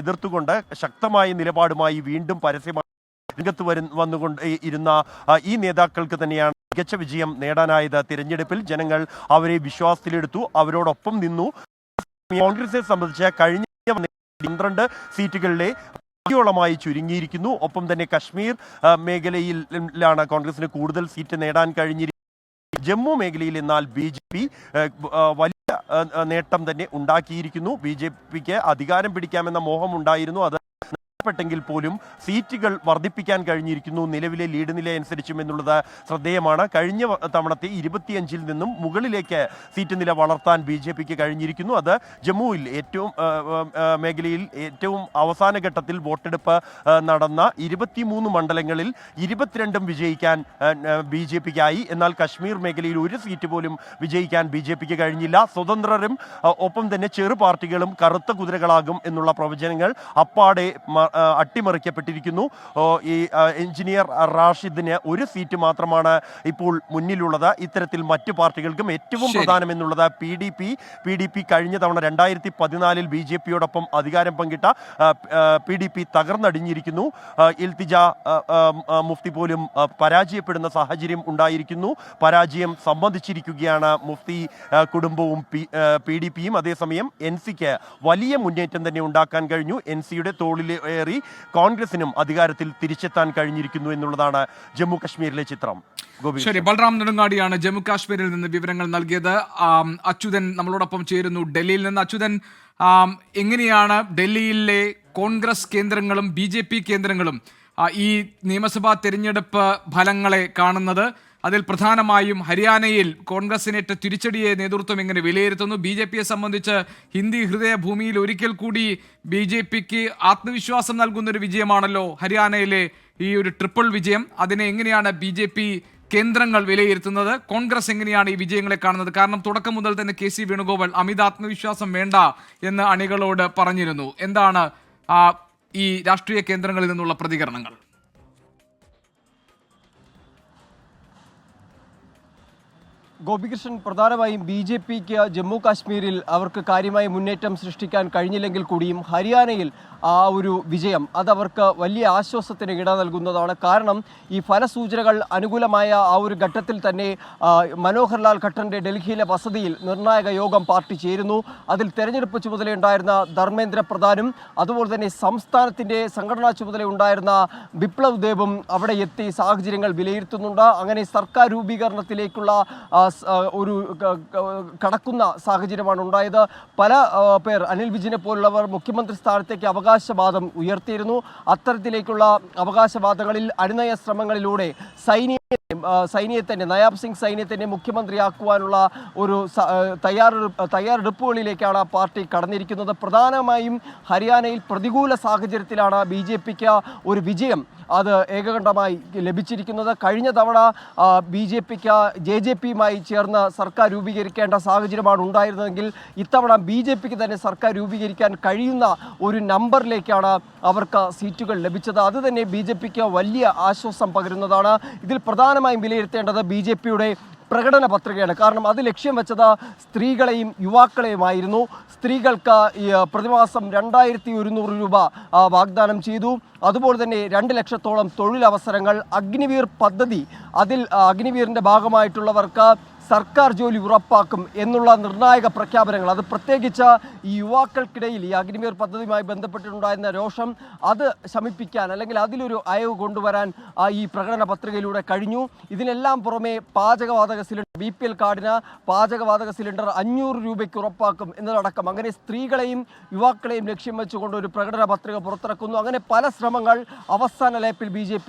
എതിർത്തുകൊണ്ട് ശക്തമായ നിലപാടുമായി വീണ്ടും പരസ്യമായി രംഗത്ത് വന്നുകൊണ്ട് ഇരുന്ന ഈ നേതാക്കൾക്ക് തന്നെയാണ് മികച്ച വിജയം നേടാനായത്. തിരഞ്ഞെടുപ്പിൽ ജനങ്ങൾ അവരെ വിശ്വാസത്തിലെടുത്തു, അവരോടൊപ്പം നിന്നു. കോൺഗ്രസിനെ സംബന്ധിച്ച് കഴിഞ്ഞ 12 സീറ്റുകളിലെ ോളമായി ചുരുങ്ങിയിരിക്കുന്നു. ഒപ്പം തന്നെ കശ്മീർ മേഖലയിലാണ് കോൺഗ്രസിന് കൂടുതൽ സീറ്റ് നേടാൻ കഴിഞ്ഞിരിക്കുന്നത്. ജമ്മു മേഖലയിൽ എന്നാൽ BJP വലിയ നേട്ടം തന്നെ ഉണ്ടാക്കിയിരിക്കുന്നു. BJPക്ക് അധികാരം പിടിക്കാമെന്ന മോഹം ഉണ്ടായിരുന്നു. അത് െങ്കിൽ പോലും സീറ്റുകൾ വർദ്ധിപ്പിക്കാൻ കഴിഞ്ഞിരിക്കുന്നു നിലവിലെ ലീഡ് നില അനുസരിച്ചും എന്നുള്ളത് ശ്രദ്ധേയമാണ്. കഴിഞ്ഞ തവണത്തെ 25-ൽ നിന്നും മുകളിലേക്ക് സീറ്റ് നില വളർത്താൻ BJPക്ക് കഴിഞ്ഞിരിക്കുന്നു. അത് ജമ്മുവിൽ മേഖലയിൽ ഏറ്റവും അവസാന ഘട്ടത്തിൽ വോട്ടെടുപ്പ് നടന്ന 23 മണ്ഡലങ്ങളിൽ 22 വിജയിക്കാൻ BJPക്കായി. എന്നാൽ കശ്മീർ മേഖലയിൽ ഒരു സീറ്റ് പോലും വിജയിക്കാൻ BJPക്ക് കഴിഞ്ഞില്ല. സ്വതന്ത്രരും ഒപ്പം തന്നെ ചെറു പാർട്ടികളും കറുത്ത കുതിരകളാകും എന്നുള്ള പ്രവചനങ്ങൾ അപ്പാടെ അട്ടിമറിക്കപ്പെട്ടിരിക്കുന്നു. ഈ എഞ്ചിനീയർ റാഷിദിന് ഒരു സീറ്റ് മാത്രമാണ് ഇപ്പോൾ മുന്നിലുള്ളത്. ഇത്തരത്തിൽ മറ്റു പാർട്ടികൾക്കും ഏറ്റവും പ്രധാനമെന്നുള്ളത് PDP കഴിഞ്ഞ തവണ 2014-ൽ BJPയോടൊപ്പം അധികാരം പങ്കിട്ട PDP തകർന്നടിഞ്ഞിരിക്കുന്നു. ഇൽത്തിജ മുഫ്തി പോലും പരാജയപ്പെടുന്ന സാഹചര്യം ഉണ്ടായിരിക്കുന്നു. പരാജയം സമ്മതിച്ചിരിക്കുകയാണ് മുഫ്തി കുടുംബവും PDPയും. അതേസമയം NCക്ക് വലിയ മുന്നേറ്റം തന്നെ ഉണ്ടാക്കാൻ കഴിഞ്ഞു. NCയുടെ തോളിൽ കോൺഗ്രസിനും അധികാരത്തിൽ തിരിച്ചെത്താൻ കഴിഞ്ഞിരിക്കുന്നു എന്നുള്ളതാണ് ജമ്മു കശ്മീരിലെ ചിത്രം. ശരി, ബൽറാം നെടുങ്ങാടിയാണ് ജമ്മു കാശ്മീരിൽ നിന്ന് വിവരങ്ങൾ നൽകിയത്. അച്യുതൻ നമ്മളോടൊപ്പം ചേരുന്നു ഡൽഹിയിൽ നിന്ന്. അച്യുതൻ, എങ്ങനെയാണ് ഡൽഹിയിലെ കോൺഗ്രസ് കേന്ദ്രങ്ങളും BJP കേന്ദ്രങ്ങളും ഈ നിയമസഭാ തെരഞ്ഞെടുപ്പ് ഫലങ്ങളെ കാണുന്നത്? അതിൽ പ്രധാനമായും ഹരിയാനയിൽ കോൺഗ്രസിനേറ്റ തിരിച്ചടിയെ നേതൃത്വം എങ്ങനെ വിലയിരുത്തുന്നു? BJPയെ സംബന്ധിച്ച് ഹിന്ദി ഹൃദയഭൂമിയിൽ ഒരിക്കൽ കൂടി BJPക്ക് ആത്മവിശ്വാസം നൽകുന്നൊരു വിജയമാണല്ലോ ഹരിയാനയിലെ ഈ ഒരു ട്രിപ്പിൾ വിജയം. അതിനെ എങ്ങനെയാണ് BJP കേന്ദ്രങ്ങൾ വിലയിരുത്തുന്നത്? കോൺഗ്രസ് എങ്ങനെയാണ് ഈ വിജയങ്ങളെ കാണുന്നത്? കാരണം തുടക്കം മുതൽ തന്നെ KC വേണുഗോപാൽ അമിത ആത്മവിശ്വാസം വേണ്ട എന്ന് അണികളോട് പറഞ്ഞിരുന്നു. എന്താണ് ഈ രാഷ്ട്രീയ കേന്ദ്രങ്ങളിൽ നിന്നുള്ള പ്രതികരണങ്ങൾ? ഗോപികൃഷ്ണൻ, പ്രധാനമായും BJPക്ക് ജമ്മു കാശ്മീരിൽ അവർക്ക് കാര്യമായ മുന്നേറ്റം സൃഷ്ടിക്കാൻ കഴിഞ്ഞില്ലെങ്കിൽ കൂടിയും ഹരിയാനയിൽ ആ ഒരു വിജയം അതവർക്ക് വലിയ ആശ്വാസത്തിന് ഇട നൽകുന്നതാണ്. കാരണം ഈ ഫലസൂചനകൾ അനുകൂലമായ ആ ഒരു ഘട്ടത്തിൽ തന്നെ മനോഹർലാൽ ഖട്ടറിന്റെ ഡൽഹിയിലെ വസതിയിൽ നിർണായക യോഗം പാർട്ടി ചേരുന്നു. അതിൽ തെരഞ്ഞെടുപ്പ് ചുമതലയുണ്ടായിരുന്ന ധർമ്മേന്ദ്ര പ്രധാനും അതുപോലെ തന്നെ സംസ്ഥാനത്തിന്റെ സംഘടനാ ചുമതലയുണ്ടായിരുന്ന ബിപ്ലവ് ദേബും അവിടെ എത്തി സാഹചര്യങ്ങൾ വിലയിരുത്തുന്നുണ്ട്. അങ്ങനെ സർക്കാർ രൂപീകരണത്തിലേക്കുള്ള ഒരു കടക്കുന്ന സാഹചര്യമാണ് ഉണ്ടായത്. പല പേർ അനിൽ വിജിനെ പോലുള്ളവർ മുഖ്യമന്ത്രി സ്ഥാനത്തേക്ക് അവകാശവാദം ഉയർത്തിയിരുന്നു. അത്തരത്തിലേക്കുള്ള അവകാശവാദങ്ങളിൽ അനുനയ ശ്രമങ്ങളിലൂടെ സൈനിയെ നയാബ് സിംഗ് സൈനിയെ മുഖ്യമന്ത്രിയാക്കുവാനുള്ള ഒരു തയ്യാറെടുപ്പുകളിലേക്കാണ് പാർട്ടി കടന്നിരിക്കുന്നത്. പ്രധാനമായും ഹരിയാനയിൽ പ്രതികൂല സാഹചര്യത്തിലാണ് BJPക്ക് ഒരു വിജയം അത് ഏകകണ്ഠമായി ലഭിച്ചിരിക്കുന്നത്. കഴിഞ്ഞ തവണ BJPക്ക് JJPയുമായി ചേർന്ന് സർക്കാർ രൂപീകരിക്കേണ്ട സാഹചര്യമാണ് ഉണ്ടായിരുന്നതെങ്കിൽ ഇത്തവണ BJPക്ക് തന്നെ സർക്കാർ രൂപീകരിക്കാൻ കഴിയുന്ന ഒരു നമ്പറിലേക്കാണ് അവർക്ക് സീറ്റുകൾ ലഭിച്ചത്. അത് തന്നെ BJPക്ക് വലിയ ആശ്വാസം പകരുന്നതാണ്. ഇതിൽ പ്രധാനമായും വിലയിരുത്തേണ്ടത് BJPയുടെ പ്രകടന പത്രികയാണ്. കാരണം അത് ലക്ഷ്യം വെച്ചത് സ്ത്രീകളെയും യുവാക്കളെയുമായിരുന്നു. സ്ത്രീകൾക്ക് പ്രതിമാസം 2100 രൂപ വാഗ്ദാനം ചെയ്തു. അതുപോലെ തന്നെ 2 ലക്ഷത്തോളം തൊഴിലവസരങ്ങൾ, അഗ്നിവീർ പദ്ധതി, അതിൽ അഗ്നിവീറിൻ്റെ ഭാഗമായിട്ടുള്ളവർക്ക് സർക്കാർ ജോലി ഉറപ്പാക്കും എന്നുള്ള നിർണായക പ്രഖ്യാപനങ്ങൾ. അത് പ്രത്യേകിച്ച് ഈ യുവാക്കൾക്കിടയിൽ ഈ അഗ്നിവീർ പദ്ധതിയുമായി ബന്ധപ്പെട്ടിട്ടുണ്ടായിരുന്ന രോഷം അത് ശമിപ്പിക്കാൻ അല്ലെങ്കിൽ അതിലൊരു അയവ് കൊണ്ടുവരാൻ ഈ പ്രകടന പത്രികയിലൂടെ കഴിഞ്ഞു. ഇതിനെല്ലാം പുറമെ പാചകവാതക സിലിണ്ടർ BPL കാർഡിന് പാചകവാതക സിലിണ്ടർ 500 രൂപയ്ക്ക് ഉറപ്പാക്കും എന്നതടക്കം അങ്ങനെ സ്ത്രീകളെയും യുവാക്കളെയും ലക്ഷ്യം വെച്ചുകൊണ്ട് ഒരു പ്രകടന പത്രിക പുറത്തിറക്കുന്നു. അങ്ങനെ പല ശ്രമങ്ങൾ അവസാന ലാപ്പിൽ BJP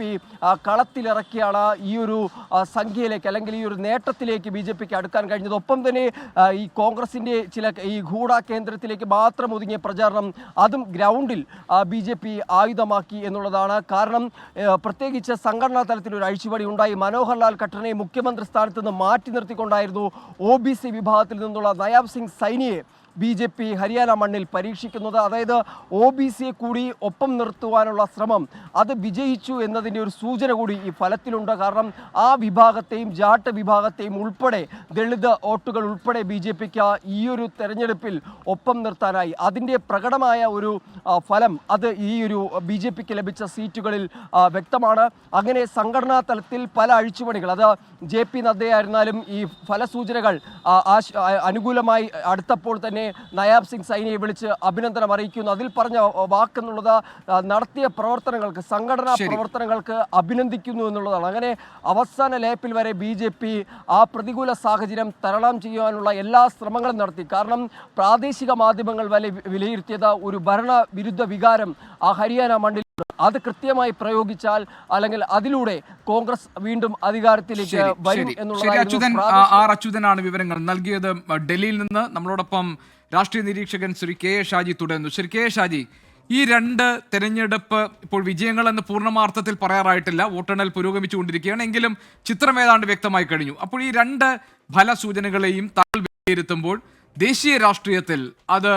കളത്തിലിറക്കിയാണ് ഈ ഒരു സംഖ്യയിലേക്ക് അല്ലെങ്കിൽ ഈ ഒരു നേട്ടത്തിലേക്ക് BJPക്ക് അടുക്കാൻ കഴിഞ്ഞത്. ഒപ്പം തന്നെ ഈ കോൺഗ്രസിൻ്റെ ചില ഈ ഗൂഢ കേന്ദ്രത്തിലേക്ക് മാത്രം ഒതുങ്ങിയ പ്രചാരണം അതും ഗ്രൗണ്ടിൽ BJP ആയുധമാക്കി എന്നുള്ളതാണ്. കാരണം പ്രത്യേകിച്ച് സംഘടനാ തലത്തിൽ ഒരു അഴിച്ചുപണി ഉണ്ടായി. മനോഹർലാൽ ഖട്ടറിനെ മുഖ്യമന്ത്രി സ്ഥാനത്ത് നിന്ന് മാറ്റി നിർത്തിക്കൊണ്ടായിരുന്നു OBC വിഭാഗത്തിൽ നിന്നുള്ള നയാബ് സിംഗ് സൈനിയെ BJP ഹരിയാന മണ്ണിൽ പരീക്ഷിക്കുന്നത്. അതായത് OBCയെ കൂടി ഒപ്പം നിർത്തുവാനുള്ള ശ്രമം അത് വിജയിച്ചു എന്നതിൻ്റെ ഒരു സൂചന കൂടി ഈ ഫലത്തിലുണ്ട്. കാരണം ആ വിഭാഗത്തെയും ജാട്ട് വിഭാഗത്തെയും ഉൾപ്പെടെ ദളിത് വോട്ടുകൾ ഉൾപ്പെടെ BJPക്ക് ഈ ഒരു തെരഞ്ഞെടുപ്പിൽ ഒപ്പം നിർത്താനായി. അതിൻ്റെ പ്രകടമായ ഒരു ഫലം അത് ഈ ഒരു BJPക്ക് ലഭിച്ച സീറ്റുകളിൽ വ്യക്തമാണ്. അങ്ങനെ സംഘടനാ തലത്തിൽ പല അഴിച്ചുപണികൾ അത് JP നദ്ദയായിരുന്നാലും ഈ ഫലസൂചനകൾ അനുകൂലമായി അടുത്തപ്പോൾ തന്നെ നയാബ് സിംഗ് സൈനിയെ വിളിച്ച് അഭിനന്ദനം അറിയിക്കുന്നു. അതിൽ പറഞ്ഞ വാക്കെന്നുള്ളത് നടത്തിയ പ്രവർത്തനങ്ങൾക്ക് സംഘടനാ പ്രവർത്തനങ്ങൾക്ക് അഭിനന്ദിക്കുന്നു എന്നുള്ളതാണ്. അങ്ങനെ അവസാന ലാപ്പിൽ വരെ BJP ആ പ്രതികൂല സാഹചര്യം തരണം ചെയ്യാനുള്ള എല്ലാ ശ്രമങ്ങളും നടത്തി. കാരണം പ്രാദേശിക മാധ്യമങ്ങൾ വരെ വിലയിരുത്തിയത് ഒരു ഭരണവിരുദ്ധ വികാരം ആ ഹരിയാന മണ്ണിൽ അത് കൃത്യമായി പ്രയോഗിച്ചാൽ അല്ലെങ്കിൽ അതിലൂടെ കോൺഗ്രസ് വീണ്ടും അധികാരത്തിലേക്ക് വരും എന്നുള്ളതാണ്. അച്യുതനാണ് വിവരങ്ങൾ നൽകിയത് ഡൽഹിയിൽ നിന്ന്. നമ്മളോടൊപ്പം രാഷ്ട്രീയ നിരീക്ഷകൻ ശ്രീ KA ഷാജി തുടരുന്നു. ശ്രീ KA ഷാജി, ഈ 2 തെരഞ്ഞെടുപ്പ് ഇപ്പോൾ വിജയങ്ങളെന്ന് പൂർണ്ണമാർത്ഥത്തിൽ പറയാറായിട്ടില്ല, വോട്ടെണ്ണൽ പുരോഗമിച്ചുകൊണ്ടിരിക്കുകയാണ്. എങ്കിലും ചിത്രം ഏതാണ്ട് വ്യക്തമായി കഴിഞ്ഞു. അപ്പോൾ ഈ 2 ഫലസൂചനകളെയും താങ്കൾ വിലയിരുത്തുമ്പോൾ ദേശീയ രാഷ്ട്രീയത്തിൽ അത്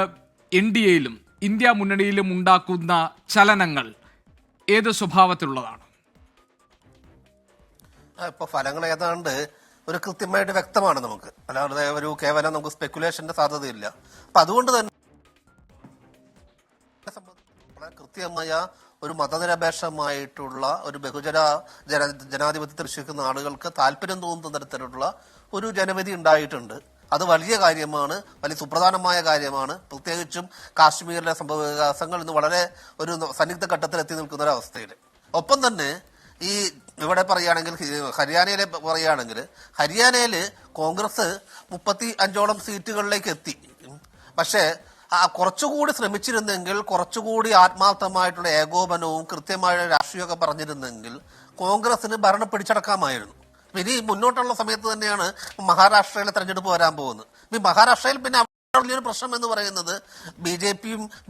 NDAയിലും ഇന്ത്യ മുന്നണിയിലും ഉണ്ടാക്കുന്ന ചലനങ്ങൾ ഏത് സ്വഭാവത്തിലുള്ളതാണ്? ഇപ്പോൾ ഫലങ്ങൾ ഏതാണ്ട് ഒരു കൃത്യമായിട്ട് വ്യക്തമാണ് നമുക്ക്. അല്ലാതെ ഒരു കേവലം നമുക്ക് സ്പെക്കുലേഷന്റെ സാധ്യതയില്ല. അപ്പൊ അതുകൊണ്ട് തന്നെ വളരെ കൃത്യമായ ഒരു മതനിരപേക്ഷമായിട്ടുള്ള ഒരു ജനാധിപത്യത്തിൽ വിശ്വസിക്കുന്ന ആളുകൾക്ക് താല്പര്യം തോന്നുന്ന തരത്തിലുള്ള ഒരു ജനവിധി ഉണ്ടായിട്ടുണ്ട്. അത് വലിയ കാര്യമാണ്, വലിയ സുപ്രധാനമായ കാര്യമാണ്. പ്രത്യേകിച്ചും കാശ്മീരിലെ സംഭവ വികാസങ്ങൾ ഇന്ന് വളരെ ഒരു സന്നിഗ്ധ ഘട്ടത്തിൽ എത്തി നിൽക്കുന്ന ഒരു അവസ്ഥയിൽ. ഒപ്പം തന്നെ ഈ ഇവിടെ പറയുകയാണെങ്കിൽ ഹരിയാനയിൽ കോൺഗ്രസ് 35ഓളം സീറ്റുകളിലേക്ക് എത്തി. പക്ഷേ കുറച്ചുകൂടി ശ്രമിച്ചിരുന്നെങ്കിൽ, കുറച്ചുകൂടി ആത്മാർത്ഥമായിട്ടുള്ള ഏകോപനവും കൃത്യമായ രാഷ്ട്രീയമൊക്കെ പറഞ്ഞിരുന്നെങ്കിൽ കോൺഗ്രസിന് ഭരണം പിടിച്ചടക്കാമായിരുന്നു. ഇനി മുന്നോട്ടുള്ള സമയത്ത് തന്നെയാണ് മഹാരാഷ്ട്രയിലെ തെരഞ്ഞെടുപ്പ് വരാൻ പോകുന്നത്. ഈ മഹാരാഷ്ട്രയിൽ പിന്നെ വലിയൊരു പ്രശ്നം എന്ന് പറയുന്നത്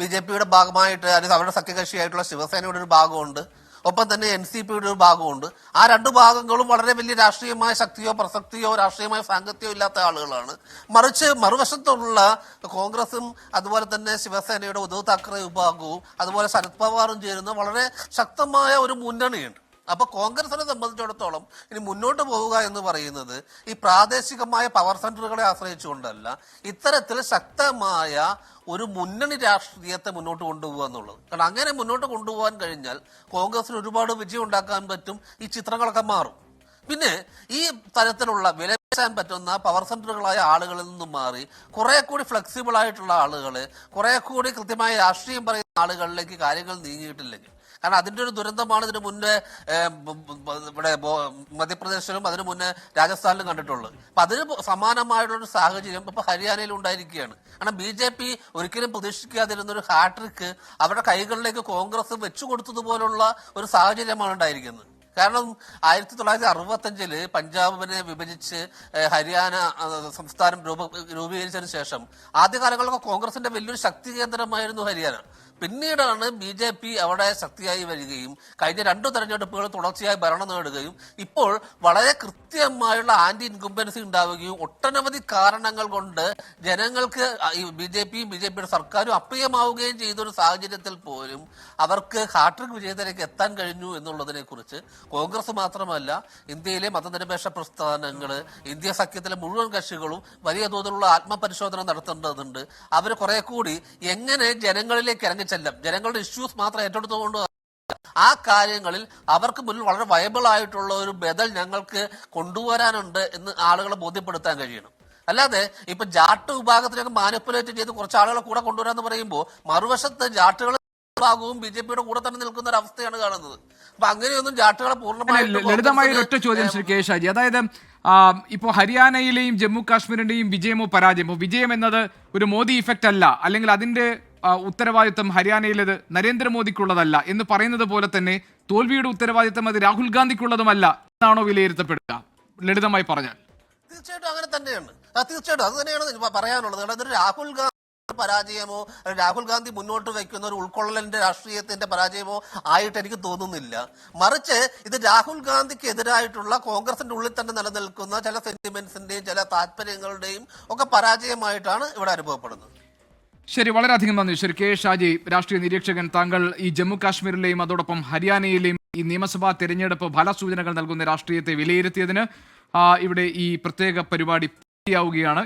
BJPയുടെ ഭാഗമായിട്ട് അല്ലെങ്കിൽ അവരുടെ സഖ്യകക്ഷിയായിട്ടുള്ള ശിവസേനയുടെ ഒരു ഭാഗമുണ്ട്, ഒപ്പം തന്നെ NCPയുടെ ഒരു ഭാഗമുണ്ട്. ആ 2 ഭാഗങ്ങളും വളരെ വലിയ രാഷ്ട്രീയമായ ശക്തിയോ പ്രസക്തിയോ രാഷ്ട്രീയമായ സാങ്കത്യോ ഇല്ലാത്ത ആളുകളാണ്. മറിച്ച് മറുവശത്തുള്ള കോൺഗ്രസും അതുപോലെ തന്നെ ശിവസേനയുടെ ഉദ്ധവ് താക്കറെ വിഭാഗവും അതുപോലെ ശരത് പവാറും ചേരുന്ന വളരെ ശക്തമായ ഒരു മുന്നണിയുണ്ട്. അപ്പൊ കോൺഗ്രസിനെ സംബന്ധിച്ചിടത്തോളം ഇനി മുന്നോട്ട് പോവുക എന്ന് പറയുന്നത് ഈ പ്രാദേശികമായ പവർ സെന്ററുകളെ ആശ്രയിച്ചുകൊണ്ടല്ല, ഇത്തരത്തിൽ ശക്തമായ ഒരു മുന്നണി രാഷ്ട്രീയത്തെ മുന്നോട്ട് കൊണ്ടുപോകുക എന്നുള്ളത്. കാരണം അങ്ങനെ മുന്നോട്ട് കൊണ്ടുപോകാൻ കഴിഞ്ഞാൽ കോൺഗ്രസിന് ഒരുപാട് വിജയം ഉണ്ടാക്കാൻ പറ്റും, ഈ ചിത്രങ്ങളൊക്കെ മാറും. പിന്നെ ഈ തരത്തിലുള്ള വിലപേശാൻ പറ്റുന്ന പവർ സെന്ററുകളായ ആളുകളിൽ നിന്നും മാറി കുറെ കൂടി ഫ്ലെക്സിബിൾ ആയിട്ടുള്ള ആളുകള്, കുറെ കൂടി കൃത്യമായ രാഷ്ട്രീയം പറയുന്ന ആളുകളിലേക്ക് കാര്യങ്ങൾ നീങ്ങിയിട്ടില്ലെങ്കിൽ, കാരണം അതിന്റെ ഒരു ദുരന്തമാണ് ഇതിന് മുന്നേ ഇവിടെ മധ്യപ്രദേശിലും അതിനു മുന്നേ രാജസ്ഥാനിലും കണ്ടിട്ടുള്ളത്. അപ്പൊ അതിന് സമാനമായിട്ടുള്ള ഒരു സാഹചര്യം ഇപ്പൊ ഹരിയാനയിൽ ഉണ്ടായിരിക്കുകയാണ്. കാരണം BJP ഒരിക്കലും പ്രതീക്ഷിക്കാതിരുന്ന ഒരു ഹാട്രിക്ക് അവരുടെ കൈകളിലേക്ക് കോൺഗ്രസ് വെച്ചു കൊടുത്തതുപോലുള്ള ഒരു സാഹചര്യമാണ് ഉണ്ടായിരിക്കുന്നത്. കാരണം 1965 പഞ്ചാബിനെ വിഭജിച്ച് ഹരിയാന സംസ്ഥാനം രൂപീകരിച്ചതിന് ശേഷം ആദ്യകാലങ്ങളിലൊക്കെ കോൺഗ്രസിന്റെ വലിയൊരു ശക്തി കേന്ദ്രമായിരുന്നു ഹരിയാന. പിന്നീടാണ് BJP അവിടെ ശക്തിയായി വരികയും കഴിഞ്ഞ 2 തെരഞ്ഞെടുപ്പുകൾ തുടർച്ചയായി ഭരണം നേടുകയും ഇപ്പോൾ വളരെ കൃത്യമായുള്ള ആന്റി ഇൻകുംബൻസി ഉണ്ടാവുകയും ഒട്ടനവധി കാരണങ്ങൾ കൊണ്ട് ജനങ്ങൾക്ക് BJPയുടെ സർക്കാരും അപ്രിയമാവുകയും ചെയ്ത ഒരു സാഹചര്യത്തിൽ പോലും അവർക്ക് ഹാട്രിക് വിജയത്തിലേക്ക് എത്താൻ കഴിഞ്ഞു എന്നുള്ളതിനെ കുറിച്ച് കോൺഗ്രസ് മാത്രമല്ല, ഇന്ത്യയിലെ മതനിരപേക്ഷ പ്രസ്ഥാനങ്ങൾ, ഇന്ത്യ സഖ്യത്തിലെ മുഴുവൻ കക്ഷികളും വലിയ തോതിലുള്ള ആത്മപരിശോധന നടത്തേണ്ടതുണ്ട്. അവർ കുറെ കൂടി എങ്ങനെ ജനങ്ങളിലേക്ക് ഇറങ്ങിച്ചെല്ലാം, ജനങ്ങളുടെ ഇഷ്യൂസ് മാത്രം ഏറ്റെടുത്തുകൊണ്ട് ആ കാര്യങ്ങളിൽ അവർക്ക് മുന്നിൽ വളരെ വയബിൾ ആയിട്ടുള്ള ഒരു ബദൽ ഞങ്ങൾക്ക് കൊണ്ടുവരാനുണ്ട് എന്ന് ആളുകളെ ബോധ്യപ്പെടുത്താൻ കഴിയണം. അല്ലാതെ ഇപ്പൊ ജാട്ട് വിഭാഗത്തിനൊക്കെ മാനിപ്പുലേറ്റ് ചെയ്ത് കുറച്ച് ആളുകളെ കൂടെ കൊണ്ടുവരാന്ന് പറയുമ്പോൾ മറുവശത്ത് ജാട്ടുകൾ വിഭാഗവും BJPയുടെ കൂടെ തന്നെ നിൽക്കുന്ന ഒരു അവസ്ഥയാണ് കാണുന്നത്. അപ്പൊ അങ്ങനെയൊന്നും ജാട്ടുകളെ ലളിതമായ ഒറ്റ ചോദ്യം ശ്രീ കെ ഷാജി, അതായത് ഇപ്പോൾ ഹരിയാനയിലെയും ജമ്മു കാശ്മീരിന്റെയും വിജയമോ പരാജയമോ, വിജയം എന്നത് ഒരു മോദി ഇഫക്റ്റ് അല്ല, അല്ലെങ്കിൽ അതിന്റെ ഉത്തരവാദിത്വം ഹരിയാനയിലേത് നരേന്ദ്രമോദിക്കുള്ളതല്ല എന്ന് പറയുന്നത് പോലെ തന്നെ തോൽവിയുടെ ഉത്തരവാദിത്വം അത് രാഹുൽ ഗാന്ധിക്കുള്ളതുമല്ല എന്നാണോ വിലയിരുത്തപ്പെടുക? ലളിതമായി പറഞ്ഞാൽ തീർച്ചയായിട്ടും അങ്ങനെ തന്നെയാണ്. തീർച്ചയായിട്ടും അത് തന്നെയാണ് പറയാനുള്ളത്. അതൊരു രാഹുൽ ഗാന്ധി പരാജയമോ രാഹുൽ ഗാന്ധി മുന്നോട്ട് വയ്ക്കുന്ന ഒരു ഉൾക്കൊള്ളലിന്റെ രാഷ്ട്രീയത്തിന്റെ പരാജയമോ ആയിട്ട് എനിക്ക് തോന്നുന്നില്ല. മറിച്ച് ഇത് രാഹുൽ ഗാന്ധിക്ക് എതിരായിട്ടുള്ള കോൺഗ്രസിന്റെ ഉള്ളിൽ തന്നെ നിലനിൽക്കുന്ന ചില സെന്റിമെന്റ്സിന്റെയും ചില താല്പര്യങ്ങളുടെയും ഒക്കെ പരാജയമായിട്ടാണ് ഇവിടെ അനുഭവപ്പെടുന്നത്. ശരി, വളരെയധികം നന്ദി ശ്രീ കെ ഷാജി, രാഷ്ട്രീയ നിരീക്ഷകൻ. താങ്കൾ ഈ ജമ്മു കാശ്മീരിലെയും അതോടൊപ്പം ഹരിയാനയിലെയും ഈ നിയമസഭാ തെരഞ്ഞെടുപ്പ് ഫലസൂചനകൾ നൽകുന്ന രാഷ്ട്രീയത്തെ വിലയിരുത്തിയതിന് ഇവിടെ ഈ പ്രത്യേക പരിപാടി പൂർത്തിയാവുകയാണ്.